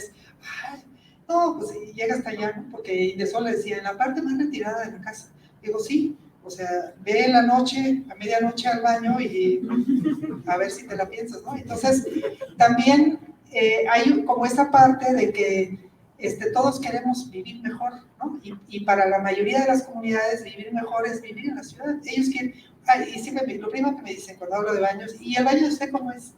no, pues llega hasta allá, ¿no? Porque Indesol le decía, en la parte más retirada de la casa. Digo, sí, o sea, ve en la noche, a medianoche al baño y a ver si te la piensas, ¿no? Entonces, también hay como esta parte de que todos queremos vivir mejor, ¿no? Y para la mayoría de las comunidades vivir mejor es vivir en la ciudad. Ellos quieren, y siempre lo primero que me dicen cuando hablo de baños, ¿y el baño de usted cómo es?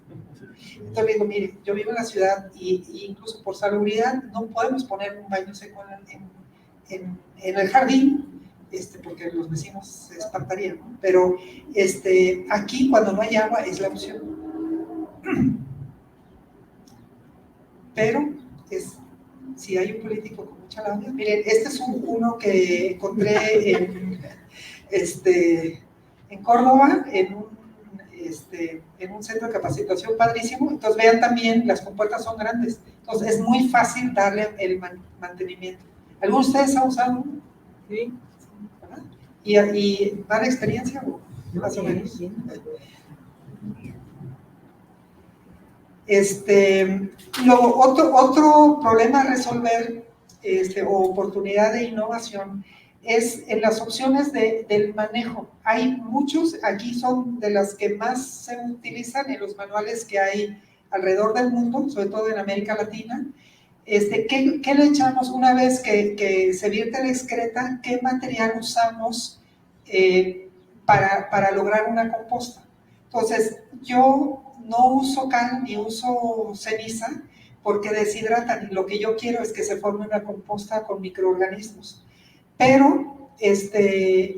Entonces le digo, mire, yo vivo en la ciudad y incluso por salubridad no podemos poner un baño seco en el jardín, porque los vecinos se espantarían, ¿no? Pero aquí cuando no hay agua es la opción. Pero si hay un político con mucha labia, miren, este es uno que encontré en Córdoba, en un centro de capacitación padrísimo. Entonces vean también, las compuertas son grandes, entonces es muy fácil darle el mantenimiento. ¿Alguno de ustedes ha usado? Sí. ¿Verdad? ¿Y da la experiencia? Más o menos. Luego, otro problema a resolver, o oportunidad de innovación, es en las opciones del manejo. Hay muchos, aquí son de las que más se utilizan en los manuales que hay alrededor del mundo, sobre todo en América Latina. ¿Qué le echamos una vez que se vierte la excreta? ¿Qué material usamos para lograr una composta? Entonces, yo no uso cal ni uso ceniza porque deshidratan, y lo que yo quiero es que se forme una composta con microorganismos. Pero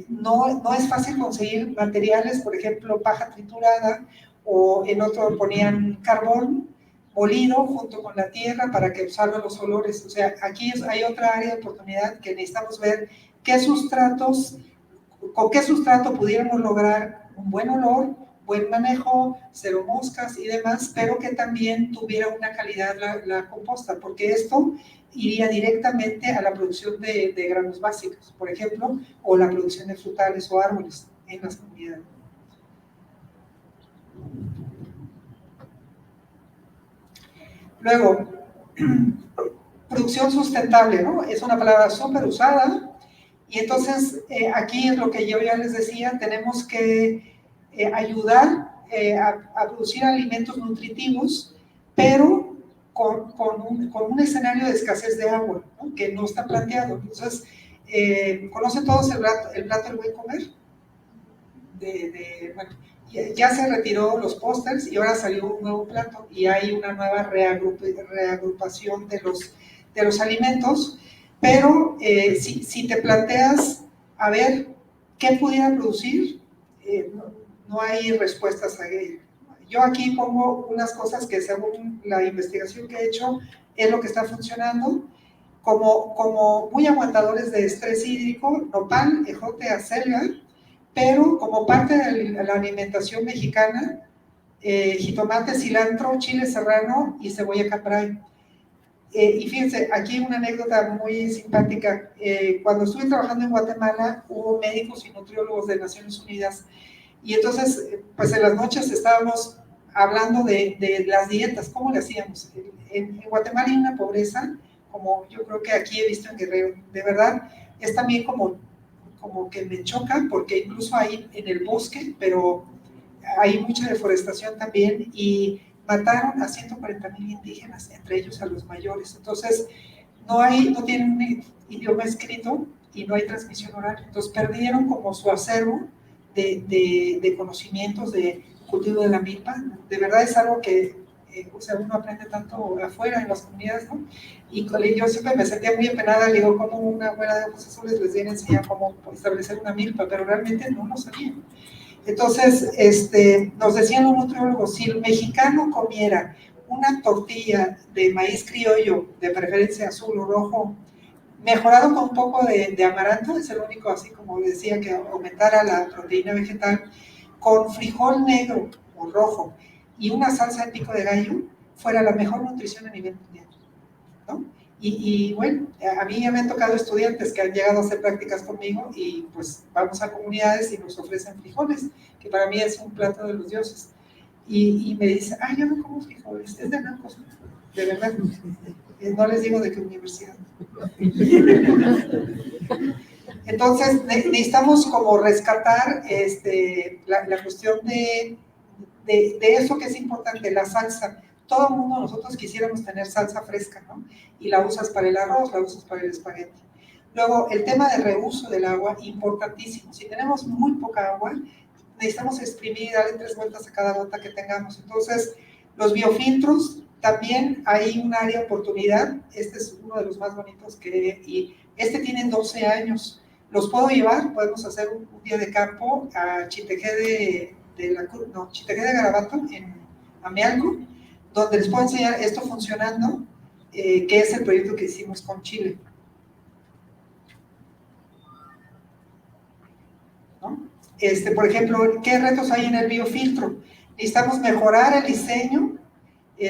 no es fácil conseguir materiales, por ejemplo, paja triturada, o en otro ponían carbón molido junto con la tierra para que absorba los olores. O sea, aquí hay otra área de oportunidad que necesitamos ver con qué sustrato pudiéramos lograr un buen olor, buen manejo, cero moscas y demás, pero que también tuviera una calidad la composta, porque esto iría directamente a la producción de granos básicos, por ejemplo, o la producción de frutales o árboles en las comunidades. Luego, producción sustentable, ¿no? Es una palabra súper usada, y entonces aquí es lo que yo ya les decía, tenemos que ayudar a producir alimentos nutritivos, pero con un escenario de escasez de agua, ¿no? Que no está planteado. Entonces, ¿conocen todos el plato del buen comer? Bueno, ya se retiró los pósters y ahora salió un nuevo plato y hay una nueva reagrupación de los alimentos, pero si te planteas a ver qué pudiera producir, no hay respuestas a ello. Yo aquí pongo unas cosas que según la investigación que he hecho es lo que está funcionando, como muy aguantadores de estrés hídrico: nopal, ejote, acelga, pero como parte de la alimentación mexicana, jitomate, cilantro, chile serrano y cebolla cambray. Y fíjense, aquí una anécdota muy simpática. Cuando estuve trabajando en Guatemala, hubo médicos y nutriólogos de Naciones Unidas, y entonces, pues en las noches estábamos hablando de las dietas, cómo le hacíamos. En Guatemala hay una pobreza, como yo creo que aquí he visto en Guerrero, de verdad, es también como que me choca, porque incluso hay en el bosque, pero hay mucha deforestación también, y mataron a 140,000 indígenas, entre ellos a los mayores. Entonces, no tienen un idioma escrito y no hay transmisión oral. Entonces, perdieron como su acervo de conocimientos de cultivo de la milpa. De verdad es algo que uno aprende tanto afuera en las comunidades, ¿no? Y yo siempre me sentía muy apenada, le digo, como una abuela de ojos azules les viene a enseñar cómo establecer una milpa, pero realmente no lo sabían. Entonces, nos decían los nutriólogos, si el mexicano comiera una tortilla de maíz criollo, de preferencia azul o rojo, mejorado con un poco de amaranto, es el único, así como decía, que aumentara la proteína vegetal, con frijol negro o rojo y una salsa de pico de gallo, fuera la mejor nutrición a nivel mundial, ¿no? Y bueno, a mí ya me han tocado estudiantes que han llegado a hacer prácticas conmigo y pues vamos a comunidades y nos ofrecen frijoles, que para mí es un plato de los dioses. Y me dicen, yo no como frijoles, es de blancos, de verdad. No les digo de qué universidad. Entonces, necesitamos como rescatar la cuestión de eso que es importante, la salsa. Todo el mundo, nosotros quisiéramos tener salsa fresca, ¿no? Y la usas para el arroz, la usas para el espagueti. Luego, el tema de reuso del agua, importantísimo. Si tenemos muy poca agua, necesitamos exprimir y darle 3 vueltas a cada gota que tengamos. Entonces, Los biofiltros, también hay un área de oportunidad. Este es uno de los más bonitos y este tiene 12 años. Los puedo llevar, podemos hacer un día de campo a Chitequé Chitequé de Garabato, en Amealco, donde les puedo enseñar esto funcionando, que es el proyecto que hicimos con Chile, ¿no? Por ejemplo, ¿qué retos hay en el biofiltro? Necesitamos mejorar el diseño, y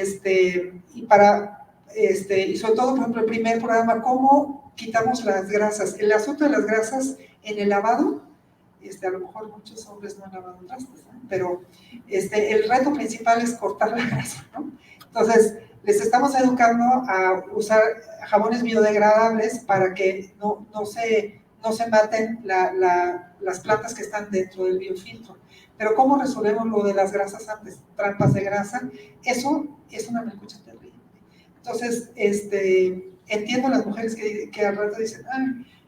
sobre todo, por ejemplo, el primer programa, ¿cómo quitamos las grasas? El asunto de las grasas en el lavado, a lo mejor muchos hombres no han lavado trastes, ¿no? Pero el reto principal es cortar la grasa, ¿no? Entonces, les estamos educando a usar jabones biodegradables para que no se maten las plantas que están dentro del biofiltro. Pero ¿cómo resolvemos lo de las grasas antes? Trampas de grasa, eso es una melcocha terrible. Entonces, entiendo a las mujeres que al rato dicen,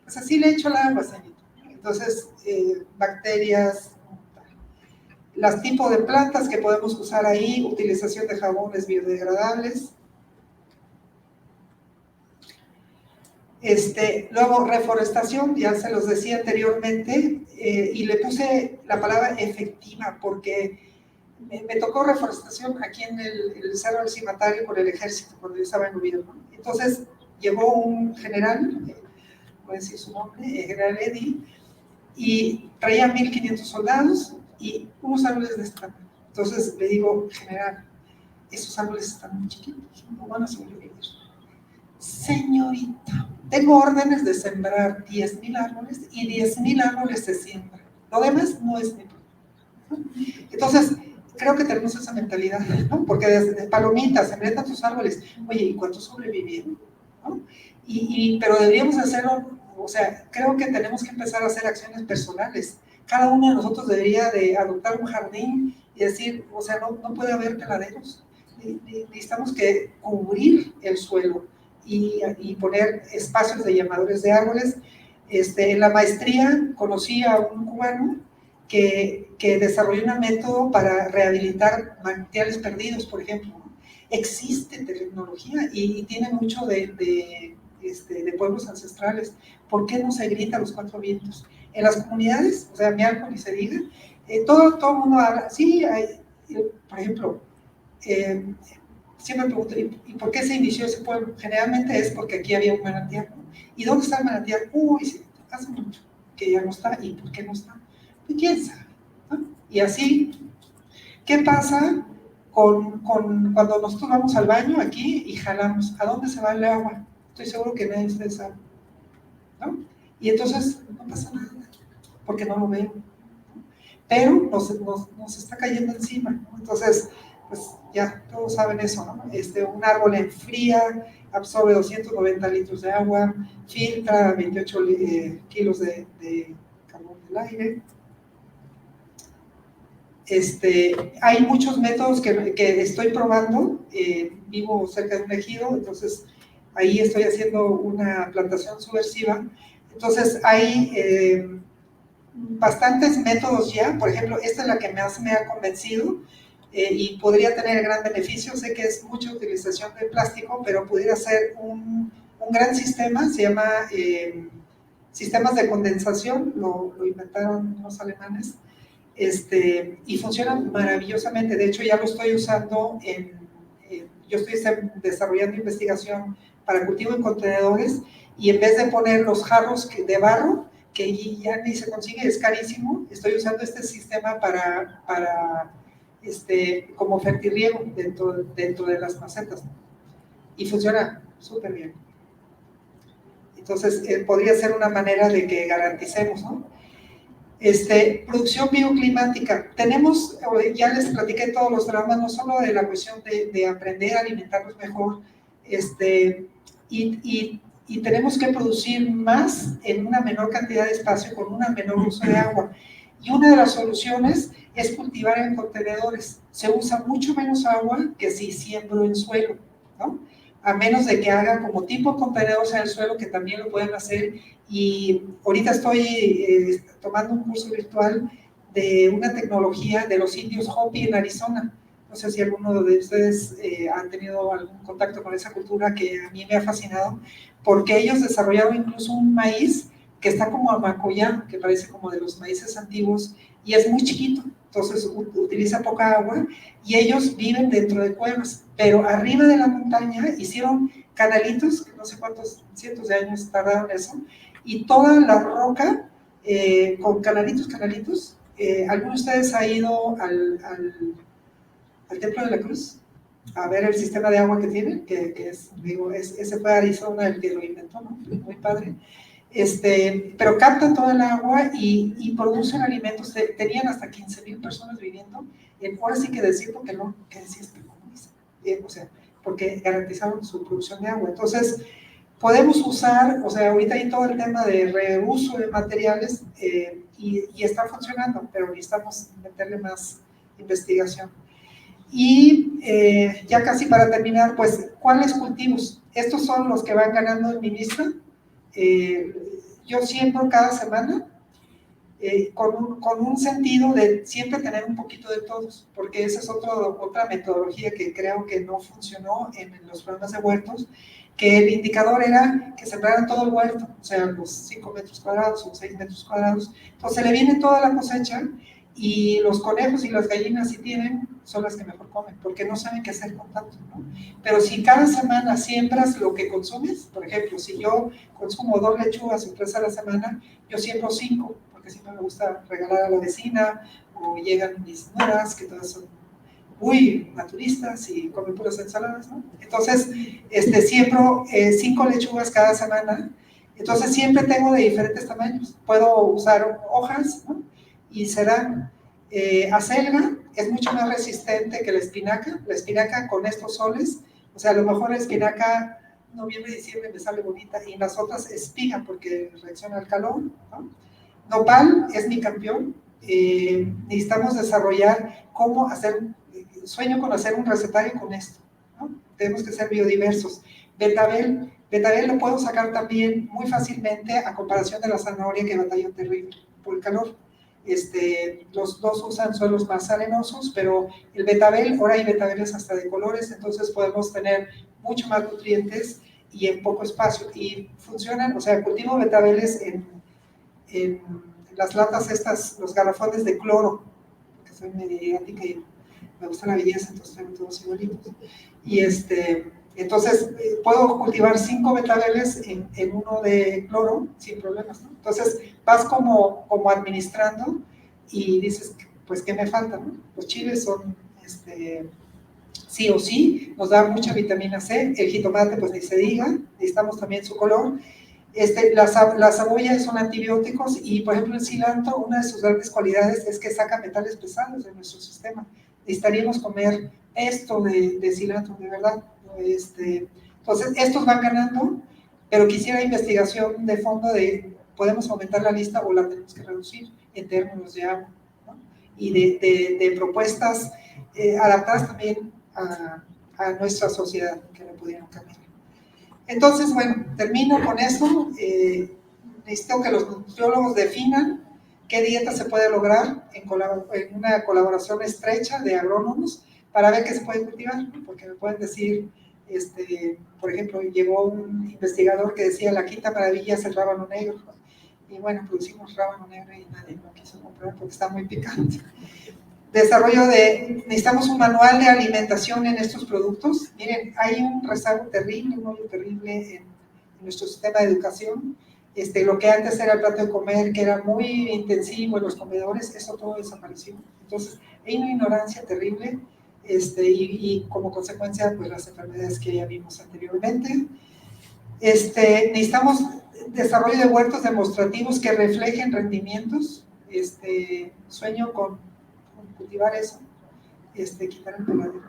pues así le echo el agua, señorita. Entonces, bacterias, los tipos de plantas que podemos usar ahí, utilización de jabones biodegradables. Luego, reforestación, ya se los decía anteriormente, y le puse la palabra efectiva, porque me tocó reforestación aquí en el Cerro del Cimatario por el ejército, cuando yo estaba en gobierno. Entonces, llegó un general, voy a decir su nombre, general Eddy, y traía 1,500 soldados y unos árboles de esta tamaño. Entonces le digo, general, esos árboles están muy chiquitos, no van a sobrevivir. Señorita, tengo órdenes de sembrar 10,000 árboles y 10,000 árboles se siembran. Lo demás no es mi problema. Entonces, creo que tenemos esa mentalidad, ¿no? Porque desde palomitas, sembré tantos árboles, oye, ¿y cuántos sobrevivieron? ¿No? Pero deberíamos hacerlo, o sea, creo que tenemos que empezar a hacer acciones personales. Cada uno de nosotros debería de adoptar un jardín y decir, o sea, no puede haber peladeros. Necesitamos que cubrir el suelo y poner espacios de llamadores de árboles. En la maestría conocí a un cubano que desarrolló un método para rehabilitar manantiales perdidos, por ejemplo, ¿no? Existe tecnología y tiene mucho de pueblos ancestrales. ¿Por qué no se grita a los cuatro vientos? En las comunidades, o sea, Amealco ni se diga, todo el mundo habla, sí, por ejemplo, siempre me pregunto, ¿y por qué se inició ese pueblo? Generalmente es porque aquí había un manantial, ¿no? ¿Y dónde está el manantial? Uy, sí, hace mucho que ya no está. ¿Y por qué no está? Pues quién sabe, ¿no? Y así, ¿qué pasa cuando nosotros vamos al baño aquí y jalamos? ¿A dónde se va el agua? Estoy seguro que nadie de ustedes sabe, ¿no? Y entonces no pasa nada, porque no lo veo, ¿no? Pero nos está cayendo encima, ¿no? Entonces, pues ya todos saben eso, ¿no? Un árbol enfría, absorbe 290 litros de agua, filtra 28 kilos de carbón del aire. Hay muchos métodos que estoy probando. Vivo cerca de un ejido, entonces ahí estoy haciendo una plantación subversiva. Entonces hay bastantes métodos ya. Por ejemplo, esta es la que más me ha convencido y podría tener gran beneficio. Sé que es mucha utilización de plástico, pero pudiera ser un gran sistema. Se llama sistemas de condensación, lo inventaron los alemanes. Y funcionan maravillosamente. De hecho, ya lo estoy usando yo estoy desarrollando investigación para cultivo en contenedores, y en vez de poner los jarros de barro, que ya ni se consigue, es carísimo, estoy usando este sistema como fertirriego dentro de las macetas, y funciona súper bien. Entonces, podría ser una manera de que garanticemos, ¿no? Producción bioclimática. Tenemos, ya les platiqué todos los dramas, no solo de la cuestión de aprender a alimentarnos mejor, y tenemos que producir más en una menor cantidad de espacio con un menor uso de agua. Y una de las soluciones es cultivar en contenedores. Se usa mucho menos agua que si siembro en suelo, ¿no? A menos de que hagan como tipo contenedores en el suelo, que también lo pueden hacer. Y ahorita estoy tomando un curso virtual de una tecnología de los indios Hopi en Arizona, No sé si alguno de ustedes han tenido algún contacto con esa cultura que a mí me ha fascinado, porque ellos desarrollaron incluso un maíz que está como amacoyá, que parece como de los maíces antiguos, y es muy chiquito, entonces utiliza poca agua, y ellos viven dentro de cuevas, pero arriba de la montaña hicieron canalitos, que no sé cuántos cientos de años tardaron eso, y toda la roca, con canalitos, ¿alguno de ustedes ha ido al Templo de la Cruz a ver el sistema de agua que tienen? Que es, digo, ese fue Arizona el que lo inventó, ¿no? Muy padre. Pero captan toda el agua y producen alimentos. Tenían hasta 15,000 personas viviendo. Ahora sí que decir porque no, que decís que no, o sea, porque garantizaron su producción de agua. Entonces, podemos usar, o sea, ahorita hay todo el tema de reuso de materiales y está funcionando, pero necesitamos meterle más investigación. Y ya casi para terminar, pues, ¿cuáles cultivos? Estos son los que van ganando en mi lista. Yo siembro cada semana con un sentido de siempre tener un poquito de todos, porque esa es otra metodología que creo que no funcionó en los programas de huertos, que el indicador era que sembraran todo el huerto, o sea, los 5 metros cuadrados o 6 metros cuadrados. Entonces le viene toda la cosecha y los conejos y las gallinas, si tienen, son las que mejor comen, porque no saben qué hacer con tanto, ¿no? Pero si cada semana siembras lo que consumes, por ejemplo, si yo consumo 2 lechugas o 3 a la semana, yo siembro 5, porque siempre me gusta regalar a la vecina, o llegan mis nueras, que todas son muy naturistas y comen puras ensaladas, ¿no? Entonces, siembro 5 lechugas cada semana, entonces siempre tengo de diferentes tamaños. Puedo usar hojas, ¿no? Y serán acelga, es mucho más resistente que la espinaca con estos soles, o sea, a lo mejor la espinaca noviembre, diciembre me sale bonita, y las otras espiga porque reacciona al calor, ¿no? Nopal es mi campeón. Necesitamos desarrollar cómo hacer, sueño con hacer un recetario con esto, ¿no? Tenemos que ser biodiversos. Betabel lo puedo sacar también muy fácilmente a comparación de la zanahoria que batalla terrible por el calor. Los dos usan suelos más arenosos, pero el betabel, ahora hay betabeles hasta de colores, entonces podemos tener mucho más nutrientes y en poco espacio. Y funcionan, o sea, cultivo betabeles en las latas estas, los garrafones de cloro, porque soy mediática y me gusta la belleza, entonces tengo todos igualitos. Y entonces puedo cultivar 5 betabeles en uno de cloro sin problemas, ¿no? Entonces vas como administrando y dices, pues, ¿qué me falta, no? Los chiles son, sí o sí, nos da mucha vitamina C, el jitomate, pues ni se diga, necesitamos también su color. La cebolla son antibióticos y, por ejemplo, el cilantro, una de sus grandes cualidades es que saca metales pesados de nuestro sistema. Necesitaríamos comer esto de cilantro, de verdad. Entonces, estos van ganando, pero quisiera investigación de fondo de, ¿podemos aumentar la lista o la tenemos que reducir en términos de agua, ¿no? Y de propuestas adaptadas también a nuestra sociedad, que le pudieran cambiar. Entonces, bueno, termino con esto. Necesito que los nutriólogos definan qué dieta se puede lograr en una colaboración estrecha de agrónomos para ver qué se puede cultivar, ¿no? Porque me pueden decir, por ejemplo, llegó un investigador que decía la quinta maravilla es el rábano negro, ¿no? Y bueno, producimos rábano negro y nadie lo quiso comprar porque está muy picante. Necesitamos un manual de alimentación en estos productos. Miren, hay un rezago terrible, un hoyo terrible en nuestro sistema de educación. Lo que antes era el plato de comer, que era muy intensivo en los comedores, eso todo desapareció. Entonces, hay una ignorancia terrible y como consecuencia, pues las enfermedades que ya vimos anteriormente. Necesitamos desarrollo de huertos demostrativos que reflejen rendimientos. Sueño con cultivar eso, quitar el peladero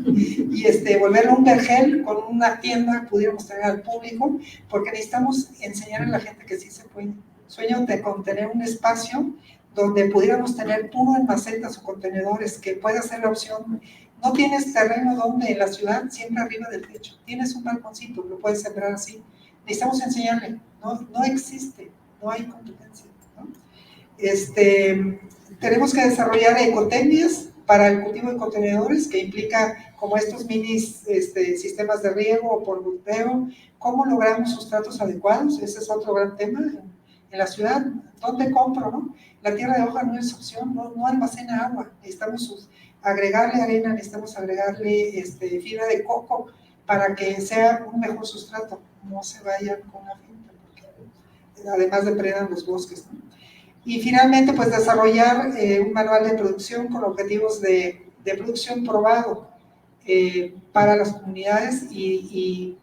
y volverlo un vergel con una tienda, pudiéramos tener al público, porque necesitamos enseñar a la gente que sí se puede. Sueño con tener un espacio donde pudiéramos tener puro en macetas o contenedores, que pueda ser la opción. No tienes terreno donde en la ciudad, siempre arriba del techo. Tienes un balconcito, lo puedes sembrar así. Necesitamos enseñarle, no existe, no hay competencia, ¿no? Tenemos que desarrollar ecotecnias para el cultivo de contenedores, que implica como estos mini sistemas de riego o por goteo. ¿Cómo logramos sustratos adecuados? Ese es otro gran tema en la ciudad. ¿Dónde compro, no? La tierra de hoja no es opción, no almacena agua. Necesitamos agregarle arena, necesitamos agregarle fibra de coco para que sea un mejor sustrato. No se vayan con la finta, porque además depredan los bosques, ¿no? Y finalmente, pues desarrollar un manual de producción con objetivos de producción probado para las comunidades y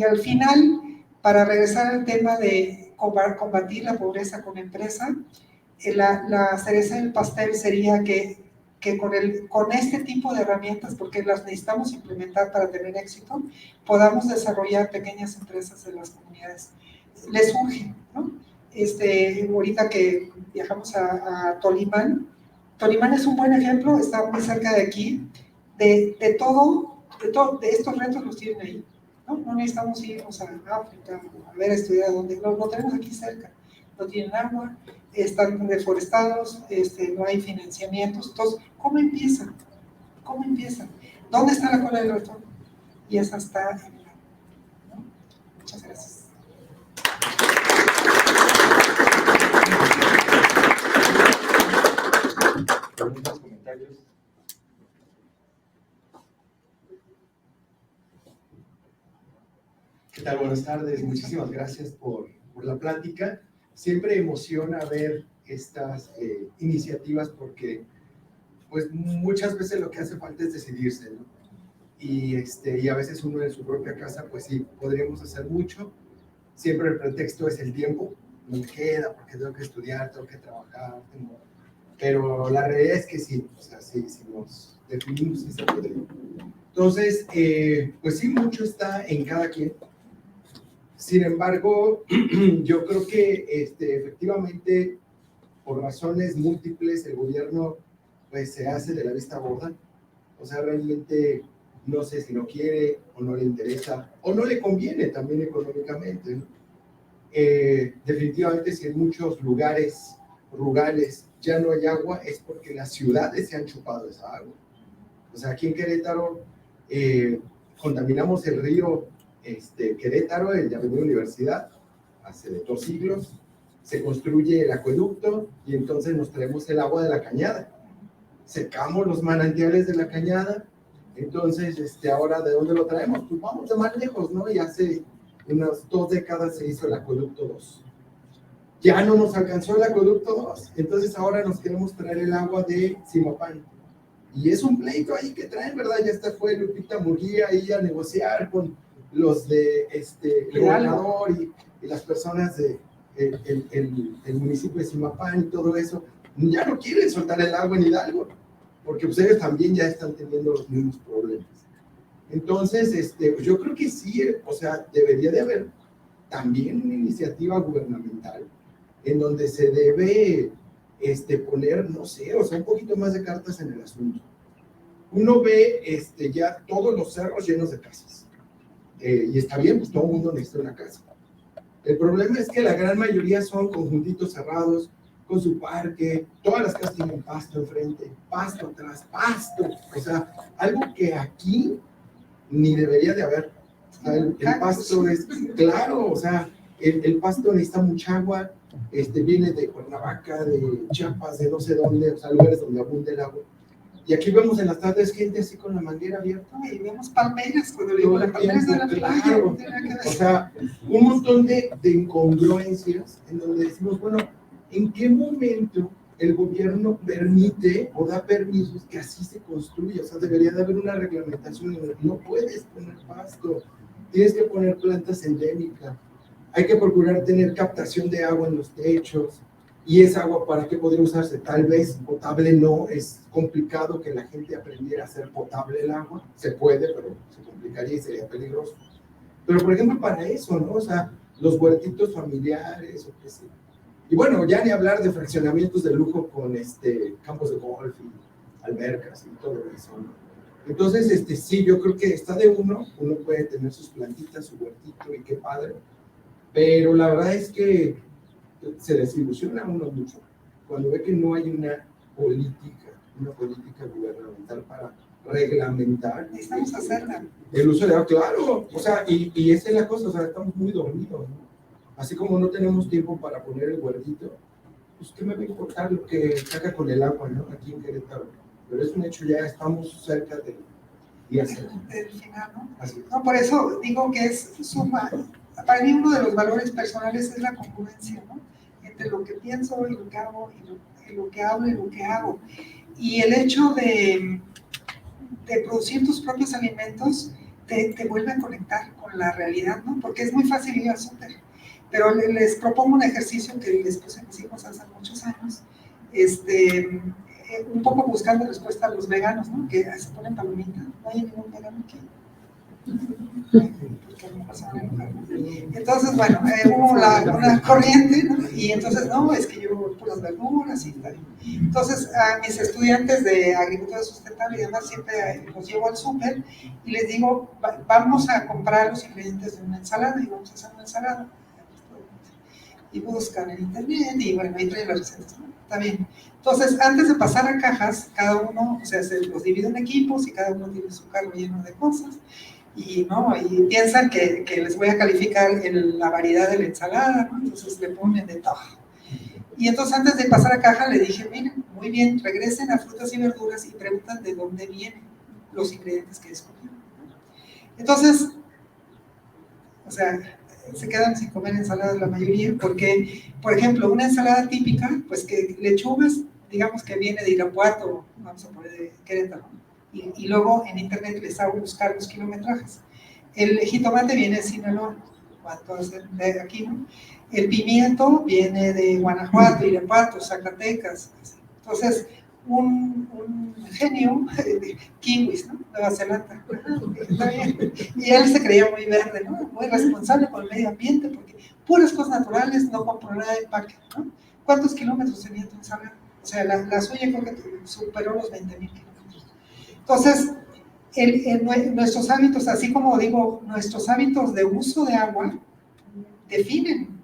al final, para regresar al tema de combatir la pobreza con empresa, la cereza del pastel sería que con este tipo de herramientas, porque las necesitamos implementar para tener éxito, podamos desarrollar pequeñas empresas en las comunidades. Les urge, ¿no? Ahorita que viajamos a Tolimán, Tolimán es un buen ejemplo, está muy cerca de aquí, de estos retos los tienen ahí, ¿no? No necesitamos irnos a África a ver, estudiar dónde, lo tenemos aquí cerca. No tienen agua, están deforestados, no hay financiamientos. Entonces, ¿cómo empiezan? ¿Cómo empiezan? ¿Dónde está la cola del ratón? Y esa está en la, ¿no? Muchas gracias. Preguntas, comentarios. ¿Qué tal? Buenas tardes. Muchísimas gracias por la plática. Siempre emociona ver estas iniciativas porque pues muchas veces lo que hace falta es decidirse, ¿no? Y a veces uno en su propia casa, pues sí, podríamos hacer mucho. Siempre el pretexto es el tiempo. No me queda porque tengo que estudiar, tengo que trabajar, pero la realidad es que sí, o sea, sí, si nos definimos, sí se podría. Entonces, pues sí, mucho está en cada quien. Sin embargo, yo creo que efectivamente, por razones múltiples, el gobierno pues se hace de la vista gorda. O sea, realmente no sé si no quiere o no le interesa o no le conviene también económicamente, ¿no? Definitivamente, si en muchos lugares rurales ya no hay agua, es porque las ciudades se han chupado esa agua. O sea, aquí en Querétaro contaminamos el río Querétaro, el de Avenida Universidad, hace 2 siglos. Se construye el acueducto y entonces nos traemos el agua de la cañada. Secamos los manantiales de la cañada. Entonces, ahora, ¿de dónde lo traemos? Pues vamos de más lejos, ¿no? Y hace unas 2 décadas se hizo el acueducto 2. Ya no nos alcanzó el acueducto 2. Entonces, ahora nos queremos traer el agua de Zimapán. Y es un pleito ahí que traen, ¿verdad? Ya hasta fue Lupita Murguía ahí a negociar con los de el gobernador y las personas de el municipio de Zimapán y todo eso. Ya no quieren soltar el agua en Hidalgo, porque ustedes también ya están teniendo los mismos problemas. Entonces, yo creo que sí, o sea, debería de haber también una iniciativa gubernamental en donde se debe poner, no sé, o sea, un poquito más de cartas en el asunto. Uno ve ya todos los cerros llenos de casas. Y está bien, pues todo el mundo necesita una casa. El problema es que la gran mayoría son conjuntitos cerrados, con su parque, todas las casas tienen pasto enfrente, pasto atrás, pasto. O sea, algo que aquí ni debería de haber. O sea, el pasto es, claro, o sea, el pasto necesita mucha agua, viene de Cuernavaca, de Chiapas, de no sé dónde, o sea, lugares donde abunda el agua. Y aquí vemos en las tardes gente así con la manguera abierta. Y vemos palmeras, cuando digo las palmeras de la playa. O sea, un montón de incongruencias en donde decimos, bueno, ¿en qué momento el gobierno permite o da permisos que así se construya? O sea, debería de haber una reglamentación. No puedes poner pasto, tienes que poner plantas endémicas. Hay que procurar tener captación de agua en los techos. ¿Y esa agua para qué podría usarse? Tal vez potable no, es complicado que la gente aprendiera a hacer potable el agua. Se puede, pero se complicaría y sería peligroso. Pero, por ejemplo, para eso, ¿no? O sea, los huertitos familiares o qué sé. Y bueno, ya ni hablar de fraccionamientos de lujo con campos de golf y albercas y todo eso, ¿no? Entonces, sí, yo creo que está de uno puede tener sus plantitas, su huertito y qué padre. Pero la verdad es que se desilusiona uno mucho cuando ve que no hay una política una política gubernamental para reglamentar. Necesitamos hacerla. El uso de agua, claro, o sea, y esa es la cosa, o sea, estamos muy dormidos, ¿no? Así como no tenemos tiempo para poner el huertito, pues qué me va a importar lo que haga con el agua, ¿no? Aquí en Querétaro. Pero es un hecho, ya estamos cerca de Del final, ¿no? Así es. No, por eso digo que es suma. Para mí uno de los valores personales es la congruencia, ¿no? Entre lo que pienso y lo que hago, y lo que hablo y lo que hago. Y el hecho de producir tus propios alimentos te vuelve a conectar con la realidad, ¿no? Porque es muy fácil ir al súper. Pero les propongo un ejercicio que les puse a mis hijos hace muchos años, un poco buscando respuesta a los veganos, ¿no? Que se ponen palomitas. No hay ningún vegano aquí. Porque a lo mejor se van a enojar, ¿no? Entonces, bueno, hubo una corriente, ¿no? Y entonces, no, es que yo puras verduras y tal. Entonces, a mis estudiantes de agricultura sustentable y demás, siempre los llevo al súper y les digo, vamos a comprar los ingredientes de una ensalada y vamos a hacer una ensalada. Y buscan en internet y bueno, ahí traen las recetas, ¿no? Está bien. Entonces, antes de pasar a cajas, cada uno, o sea, se los divide en equipos y cada uno tiene su carro lleno de cosas y, ¿no? Y piensan que les voy a calificar la variedad de la ensalada, ¿no? Entonces le ponen de todo. Y entonces antes de pasar a caja le dije, miren, muy bien, regresen a frutas y verduras y preguntan de dónde vienen los ingredientes que escogieron. Entonces, o sea, se quedan sin comer ensaladas la mayoría, porque, por ejemplo, una ensalada típica, pues que lechugas, digamos que viene de Irapuato, vamos a poner de Querétaro, y luego en internet les hago buscar los kilometrajes. El jitomate viene de Sinaloa, ¿cuánto es de aquí, no? El pimiento viene de Guanajuato, Irapuato, Zacatecas. Entonces, un genio, kiwis, ¿no? Nueva Zelanda. Está bien. Y él se creía muy verde, ¿no? Muy responsable con el medio ambiente, porque puras cosas naturales, no compró nada de empaque, ¿no? ¿Cuántos kilómetros tenía tu ensalada? O sea, la suya creo que superó los 20,000 kilómetros. Entonces, nuestros hábitos, así como digo, nuestros hábitos de uso de agua definen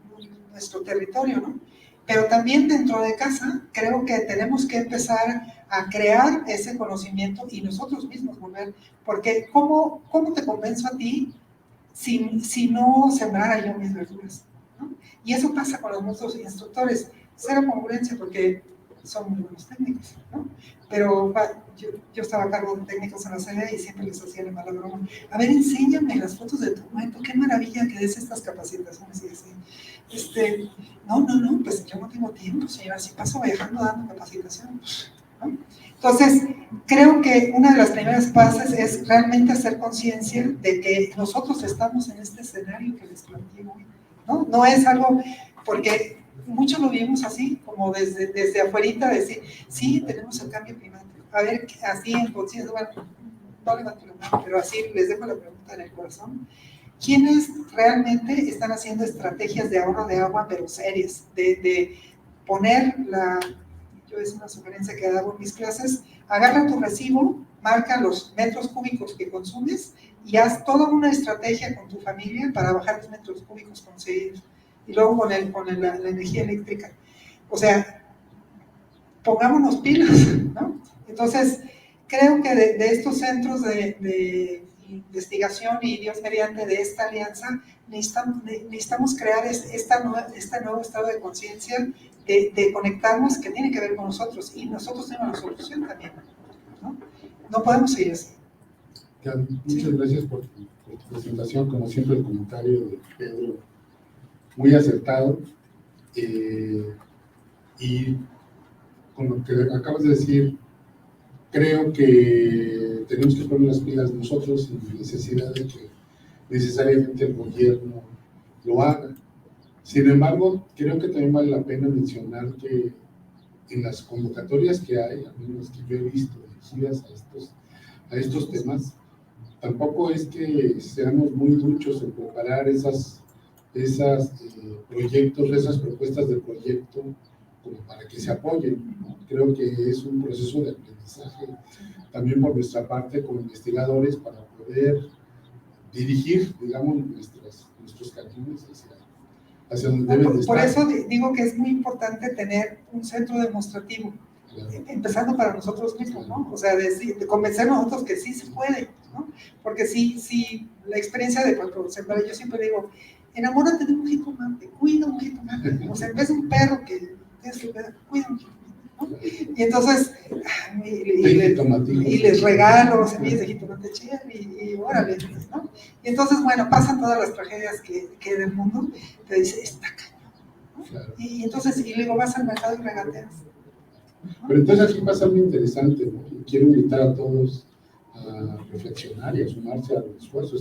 nuestro territorio, ¿no? Pero también dentro de casa creo que tenemos que empezar a crear ese conocimiento y nosotros mismos volver, porque ¿cómo te convenzo a ti si no sembrara yo mis verduras, ¿no? Y eso pasa con los nuestros instructores, cero congruencia porque son muy buenos técnicos, ¿no? Pero yo estaba a cargo de técnicos en la sede y siempre les hacía la mala broma. A ver, enséñame las fotos de tu momento, qué maravilla que des estas capacitaciones y así. No, pues yo no tengo tiempo, señora, si paso viajando dando capacitación, ¿no? Entonces, creo que una de las primeras bases es realmente hacer conciencia de que nosotros estamos en este escenario que les planteo, ¿no? No es algo, porque muchos lo vimos así, como desde afuerita, decir, sí, tenemos el cambio climático. A ver, así en conciencia, bueno, no levanto la mano, pero así les dejo la pregunta en el corazón. ¿Quiénes realmente están haciendo estrategias de ahorro de agua, pero serias? De poner yo es una sugerencia que hago en mis clases, agarra tu recibo, marca los metros cúbicos que consumes y haz toda una estrategia con tu familia para bajar los metros cúbicos conseguidos. Y luego con la energía eléctrica. O sea, pongámonos pilas, ¿no? Entonces, creo que de estos centros de investigación y Dios mediante de esta alianza, necesitamos crear este nuevo estado de conciencia, de conectarnos que tiene que ver con nosotros y nosotros tenemos la solución también, ¿no? No podemos seguir así. Muchas gracias por tu presentación, como siempre el comentario de Pedro, muy acertado, y con lo que acabas de decir, creo que tenemos que poner las pilas nosotros sin necesidad de que necesariamente el gobierno lo haga. Sin embargo, creo que también vale la pena mencionar que en las convocatorias que hay, al menos que yo he visto dirigidas a estos temas, tampoco es que seamos muy duchos en preparar esas proyectos, esas propuestas de proyecto como para que se apoyen, ¿no? Creo que es un proceso de aprendizaje también por nuestra parte como investigadores para poder dirigir, digamos, nuestros caminos hacia donde deben de estar. Por eso digo que es muy importante tener un centro demostrativo, empezando para nosotros mismos, ¿no? O sea, de convencer a nosotros que sí se puede, ¿no? Porque sí, la experiencia de cuando sembrar, yo siempre digo, enamórate de un jitomate, cuida un jitomate, o sea, en vez de un perro que tienes que cuidar, cuida un jitomate, ¿no? Y entonces, y les regalo semillas de jitomate cherry, y órale, ¿no? Y entonces, bueno, pasan todas las tragedias que hay del mundo, te dice, está cañón, ¿no? Claro. Y entonces, y luego vas al mercado y regateas. Pero entonces aquí pasa algo interesante, ¿no? Y quiero invitar a todos a reflexionar y a sumarse al esfuerzo.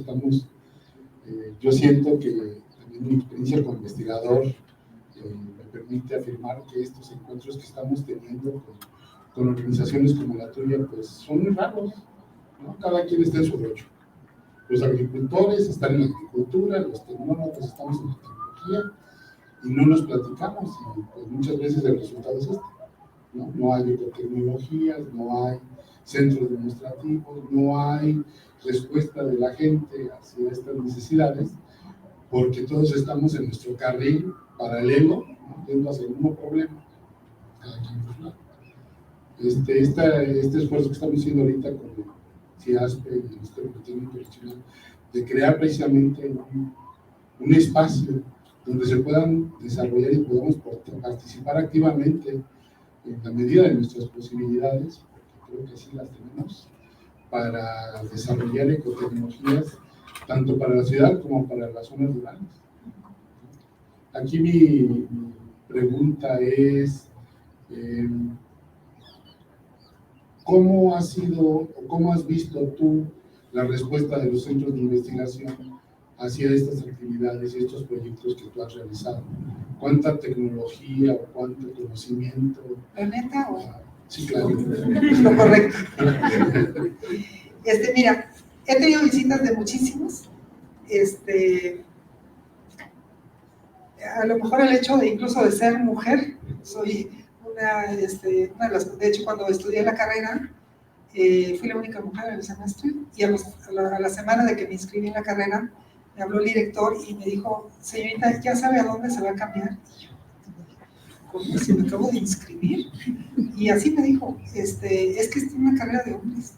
Yo siento que también mi experiencia como investigador me permite afirmar que estos encuentros que estamos teniendo con organizaciones como la tuya, pues son muy raros, ¿no? Cada quien está en su rollo. Los agricultores están en la agricultura, los tecnólogos estamos en la tecnología y no nos platicamos y pues muchas veces el resultado es este. No hay ecotecnologías, no hay centros demostrativos, no hay respuesta de la gente hacia estas necesidades, porque todos estamos en nuestro carril paralelo, ¿no? Yendo hacia el mismo problema, cada quien por su lado. Este esfuerzo que estamos haciendo ahorita con el CIASPE y el Ministerio Internacional, de crear precisamente un espacio donde se puedan desarrollar y podamos participar activamente en la medida de nuestras posibilidades, porque creo que sí las tenemos, para desarrollar ecotecnologías tanto para la ciudad como para las zonas rurales. Aquí mi pregunta es, ¿cómo ha sido o cómo has visto tú la respuesta de los centros de investigación hacia estas actividades y estos proyectos que tú has realizado? ¿Cuánta tecnología o cuánto conocimiento? ¿La neta o...? Sí, claro. Lo correcto. Mira, he tenido visitas de muchísimos. A lo mejor el hecho de incluso de ser mujer, soy una de las... De hecho, cuando estudié la carrera, fui la única mujer en el semestre, y a la semana de que me inscribí en la carrera, me habló el director y me dijo, señorita, ¿ya sabe a dónde se va a cambiar? Y yo, ¿cómo? Si me acabo de inscribir. Y así me dijo, es que esta es una carrera de hombres,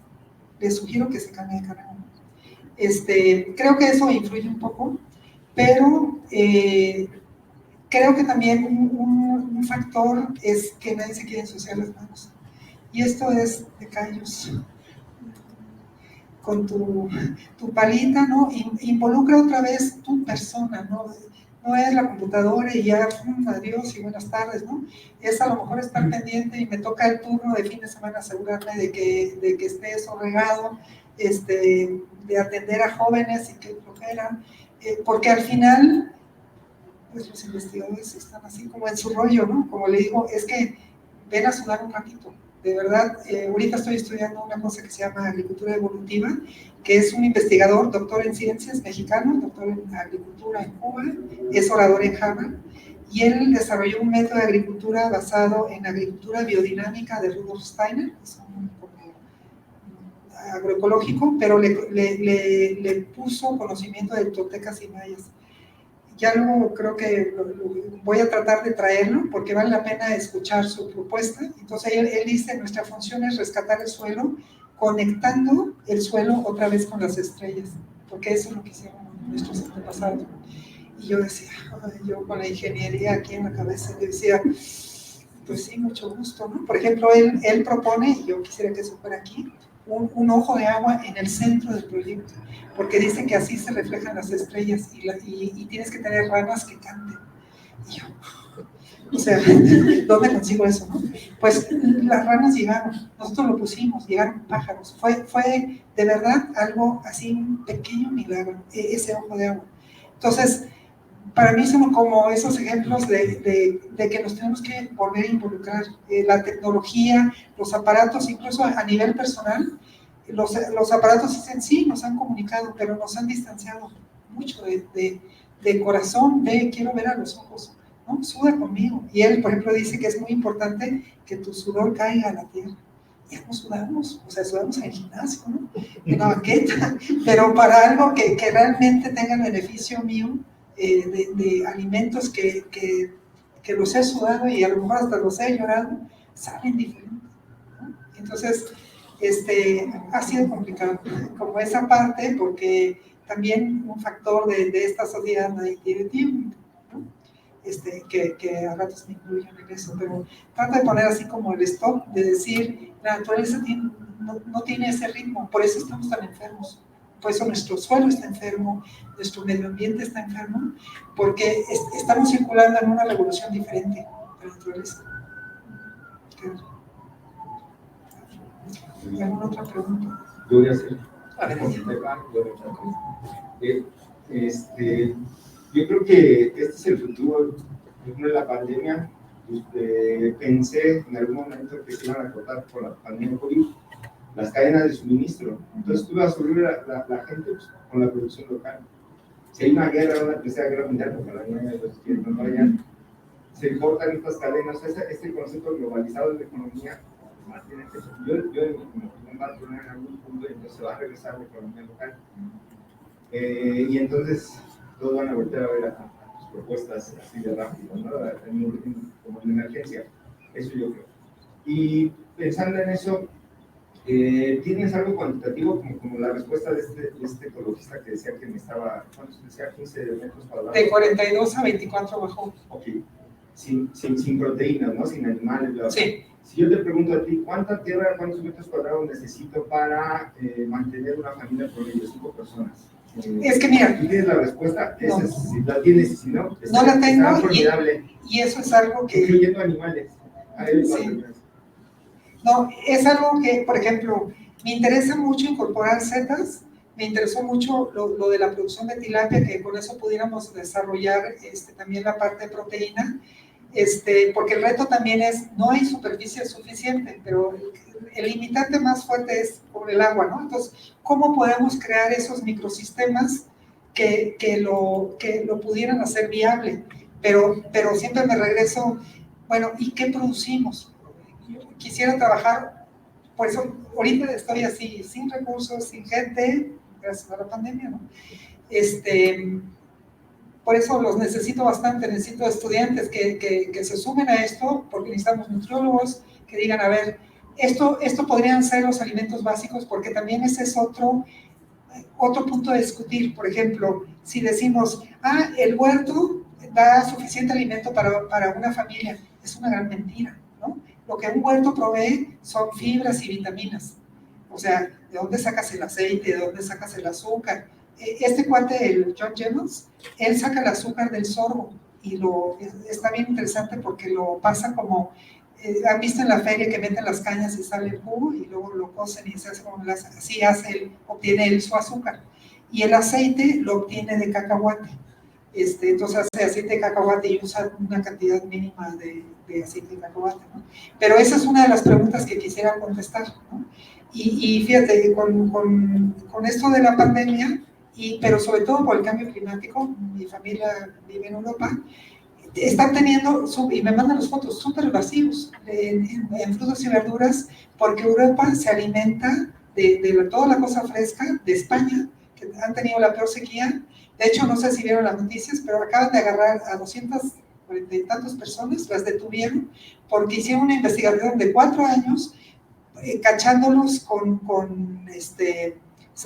les sugiero que se cambie de carrera. Creo que eso influye un poco, pero creo que también un factor es que nadie se quiere ensuciar las manos. Y esto es de callos. Con tu palita, ¿no? Involucra otra vez tu persona, ¿no? No es la computadora y ya, adiós y buenas tardes, ¿no? Es a lo mejor estar pendiente y me toca el turno de fin de semana asegurarme de que esté eso regado, de atender a jóvenes y que flojeran, porque al final, pues los investigadores están así como en su rollo, ¿no? Como le digo, es que ven a sudar un ratito. De verdad, ahorita estoy estudiando una cosa que se llama agricultura evolutiva, que es un investigador, doctor en ciencias mexicano, doctor en agricultura en Cuba, es orador en Harvard, y él desarrolló un método de agricultura basado en agricultura biodinámica de Rudolf Steiner, que es un agroecológico, pero le puso conocimiento de toltecas y mayas. Ya luego creo que voy a tratar de traerlo porque vale la pena escuchar su propuesta. Entonces él dice, nuestra función es rescatar el suelo, conectando el suelo otra vez con las estrellas, porque eso es lo que hicieron nuestros antepasados. Y yo decía, yo con la ingeniería aquí en la cabeza, le decía, pues sí, mucho gusto, ¿no? Por ejemplo, él propone, y yo quisiera que eso fuera aquí, un ojo de agua en el centro del proyecto, porque dicen que así se reflejan las estrellas y tienes que tener ranas que canten. Y yo, o sea, ¿dónde consigo eso, no? Pues las ranas llegaron, nosotros lo pusimos, llegaron pájaros. Fue de verdad algo así, un pequeño milagro, ese ojo de agua. Entonces, para mí son como esos ejemplos de que nos tenemos que volver a involucrar. La tecnología, los aparatos, incluso a nivel personal, los aparatos dicen sí, nos han comunicado, pero nos han distanciado mucho de corazón, quiero ver a los ojos, ¿no? Suda conmigo. Y él, por ejemplo, dice que es muy importante que tu sudor caiga a la tierra. Ya no sudamos, o sea, sudamos en el gimnasio, ¿no? En la banqueta, pero para algo que realmente tenga el beneficio mío, de alimentos que los he sudado y a lo mejor hasta los he llorado, salen diferentes, ¿no? Entonces, ha sido complicado, como esa parte, porque también un factor de esta sociedad nadie tiene tiempo, ¿no? Que a ratos me incluyen en eso, pero trata de poner así como el stop, de decir, la naturaleza no tiene ese ritmo, por eso estamos tan enfermos, por eso nuestro suelo está enfermo, nuestro medio ambiente está enfermo, porque estamos circulando en una revolución diferente de la naturaleza. ¿Alguna otra pregunta? Yo voy a hacer. A ver, yo creo que este es el futuro. Por ejemplo, en la pandemia, pensé en algún momento que se iban a cortar por la pandemia COVID las cadenas de suministro. Entonces, tú vas a subir la gente pues, con la producción local. Si hay una guerra, una tercera guerra mundial, porque la niña de los que no vayan, se cortan estas cadenas. Este concepto globalizado de la economía, yo va a tener en algún punto y entonces va a regresar la economía local. Y entonces todos van a volver a ver a tus propuestas así de rápido, ¿no? Como en emergencia. Eso yo creo. Y pensando en eso, ¿tienes algo cuantitativo como la respuesta de este ecologista que decía que necesitaba, ¿cuántos decía? 15 metros cuadrados. De 42 a 24 bajó. Ok. Sin proteínas, ¿no? Sin animales, ¿verdad? Sí. Si yo te pregunto a ti, ¿cuánta tierra, cuántos metros cuadrados necesito para mantener una familia por ello, 5 personas? Es que mira, ¿tú tienes la respuesta? No. Si la tienes y si no, No la tengo, formidable. y eso es algo que... Incluyendo animales. Sí. No, es algo que, por ejemplo, me interesa mucho incorporar setas, me interesó mucho lo de la producción de tilapia, que con eso pudiéramos desarrollar también la parte de proteína, porque el reto también es, no hay superficie suficiente, pero el limitante más fuerte es por el agua, ¿no? Entonces, ¿cómo podemos crear esos microsistemas que lo pudieran hacer viable? Pero siempre me regreso, bueno, ¿y qué producimos? Yo quisiera trabajar, por eso ahorita estoy así, sin recursos, sin gente, gracias a la pandemia, ¿no? Por eso los necesito bastante, necesito estudiantes que se sumen a esto, porque necesitamos nutriólogos que digan, a ver, esto podrían ser los alimentos básicos, porque también ese es otro punto de discutir. Por ejemplo, si decimos, el huerto da suficiente alimento para una familia, es una gran mentira, ¿no? Lo que un huerto provee son fibras y vitaminas. O sea, ¿de dónde sacas el aceite? ¿De dónde sacas el azúcar? Este cuate, el John Jemmels, él saca el azúcar del sorgo y está bien interesante porque lo pasa como, han visto en la feria que meten las cañas y sale el jugo y luego lo cocen y se hace como así obtiene él su azúcar. Y el aceite lo obtiene de cacahuate. Entonces hace aceite de cacahuate y usa una cantidad mínima de aceite de cacahuate, ¿no? Pero esa es una de las preguntas que quisiera contestar, ¿no? Y fíjate, con esto de la pandemia, pero sobre todo por el cambio climático, mi familia vive en Europa, están teniendo, y me mandan las fotos, súper vacíos en frutas y verduras, porque Europa se alimenta de toda la cosa fresca de España, que han tenido la peor sequía. De hecho, no sé si vieron las noticias, pero acaban de agarrar a 240 y tantas personas, las detuvieron, porque hicieron una investigación de 4 años, cachándolos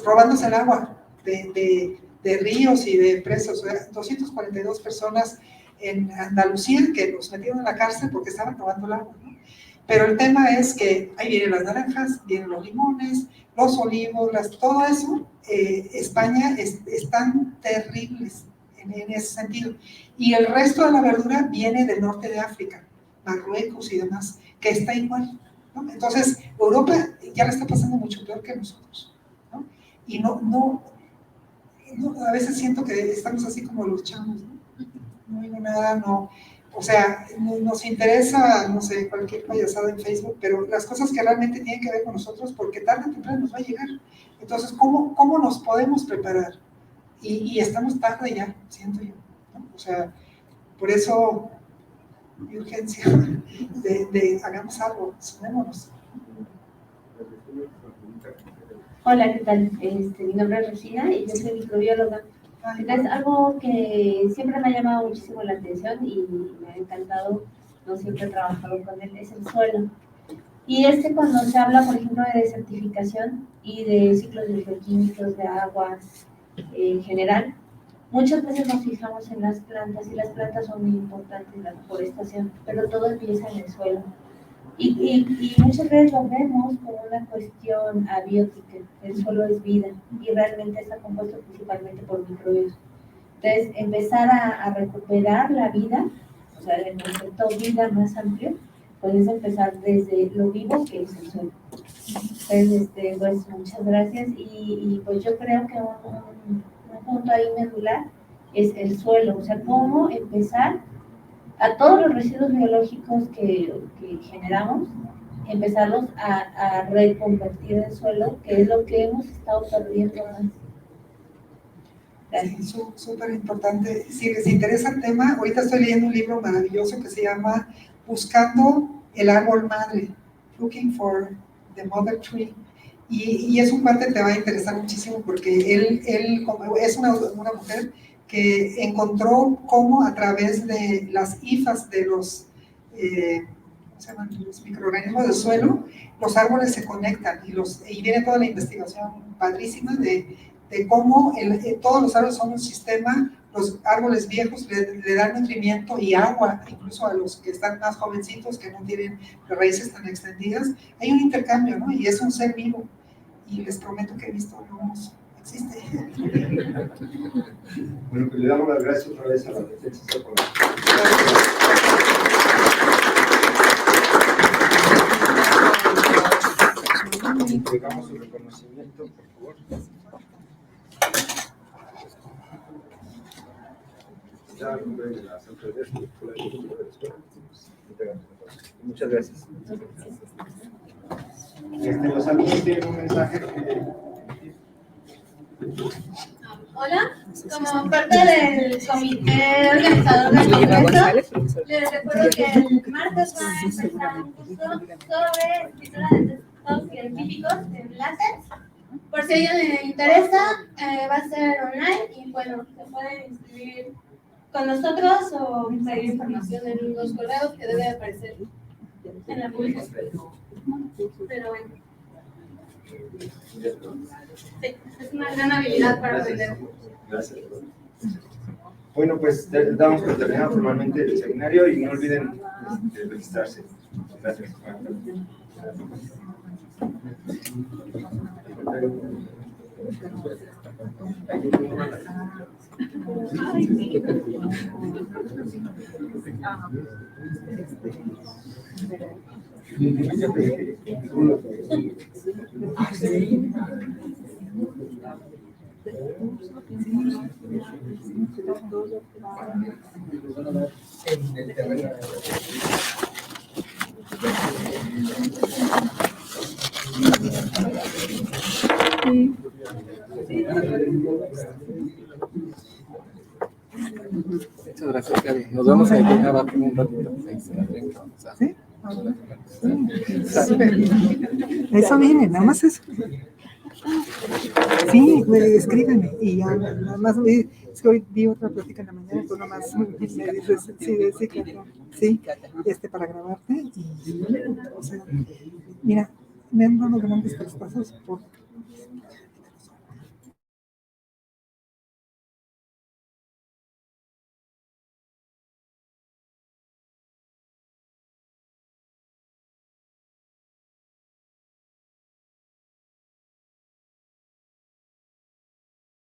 robándose el agua de ríos y de presas. O sea, 242 personas en Andalucía que los metieron en la cárcel porque estaban robando el agua, ¿no? Pero el tema es que ahí vienen las naranjas, vienen los limones, los olivos, todo eso. España están terribles en ese sentido. Y el resto de la verdura viene del norte de África, Marruecos y demás, que está igual, ¿no? Entonces, Europa ya la está pasando mucho peor que nosotros, ¿no? Y no, a veces siento que estamos así como los chamos, ¿no? No digo nada, no. O sea, nos interesa, no sé, cualquier payasada en Facebook, pero las cosas que realmente tienen que ver con nosotros, porque tarde o temprano nos va a llegar. Entonces, ¿cómo nos podemos preparar? Y estamos tarde ya, siento yo, ¿no? O sea, por eso mi urgencia de hagamos algo, sumémonos. Hola, ¿qué tal? Mi nombre es Regina y yo soy microbióloga. Es algo que siempre me ha llamado muchísimo la atención y me ha encantado no siempre he trabajado con él, es el suelo. Y cuando se habla, por ejemplo, de desertificación y de ciclos bioquímicos, de aguas en general, muchas veces nos fijamos en las plantas y las plantas son muy importantes en la forestación, pero todo empieza en el suelo. Y muchas veces lo vemos como una cuestión abiótica, el suelo es vida y realmente está compuesto principalmente por microbios. Entonces, empezar a recuperar la vida, o sea, el concepto vida más amplio, pues es empezar desde lo vivo que es el suelo. Entonces, pues muchas gracias y pues yo creo que un punto ahí medular es el suelo, o sea, cómo empezar a todos los residuos biológicos que generamos, empezarlos a reconvertir en suelo, que es lo que hemos estado perdiendo más. Sí, súper importante. Si les interesa el tema, ahorita estoy leyendo un libro maravilloso que se llama Buscando el árbol madre, Looking for the Mother Tree. Y es un cuate que te va a interesar muchísimo porque él es una mujer que encontró cómo a través de las hifas de los, ¿cómo se llaman? Los microorganismos del suelo, los árboles se conectan y viene toda la investigación padrísima de cómo todos los árboles son un sistema, los árboles viejos le dan nutrimiento y agua, incluso a los que están más jovencitos, que no tienen raíces tan extendidas. Hay un intercambio, ¿no? Y es un ser vivo. Y les prometo que he visto lomos. Existe. Bueno, pues le damos las gracias otra vez a la defensa. Entregamos su reconocimiento, por favor. Ya, en nombre de las autoridades de la escuela, muchas gracias. Los alumnos tienen un mensaje. Hola, como parte del comité organizador del congreso, les recuerdo que el martes va a empezar un curso sobre escritura de textos científicos de enlaces. Por si a alguien le interesa, va a ser online y bueno, se pueden inscribir con nosotros o pedir información en los correos que debe aparecer en la publicación. Pero bueno. Sí, es una gran habilidad para aprender. Gracias. Bueno, pues damos por terminado formalmente el seminario y no olviden registrarse. Gracias. Muchas gracias, Gaby. Nos vemos ahí abajo en un ratito. ¿Sí? Eso viene, nada más eso. Sí, escríbeme y ya, nada más, es que hoy vi otra plática en la mañana, tú nada más me dices, sí, para grabarte y, o sea, mira, me han dado grandes traspasos por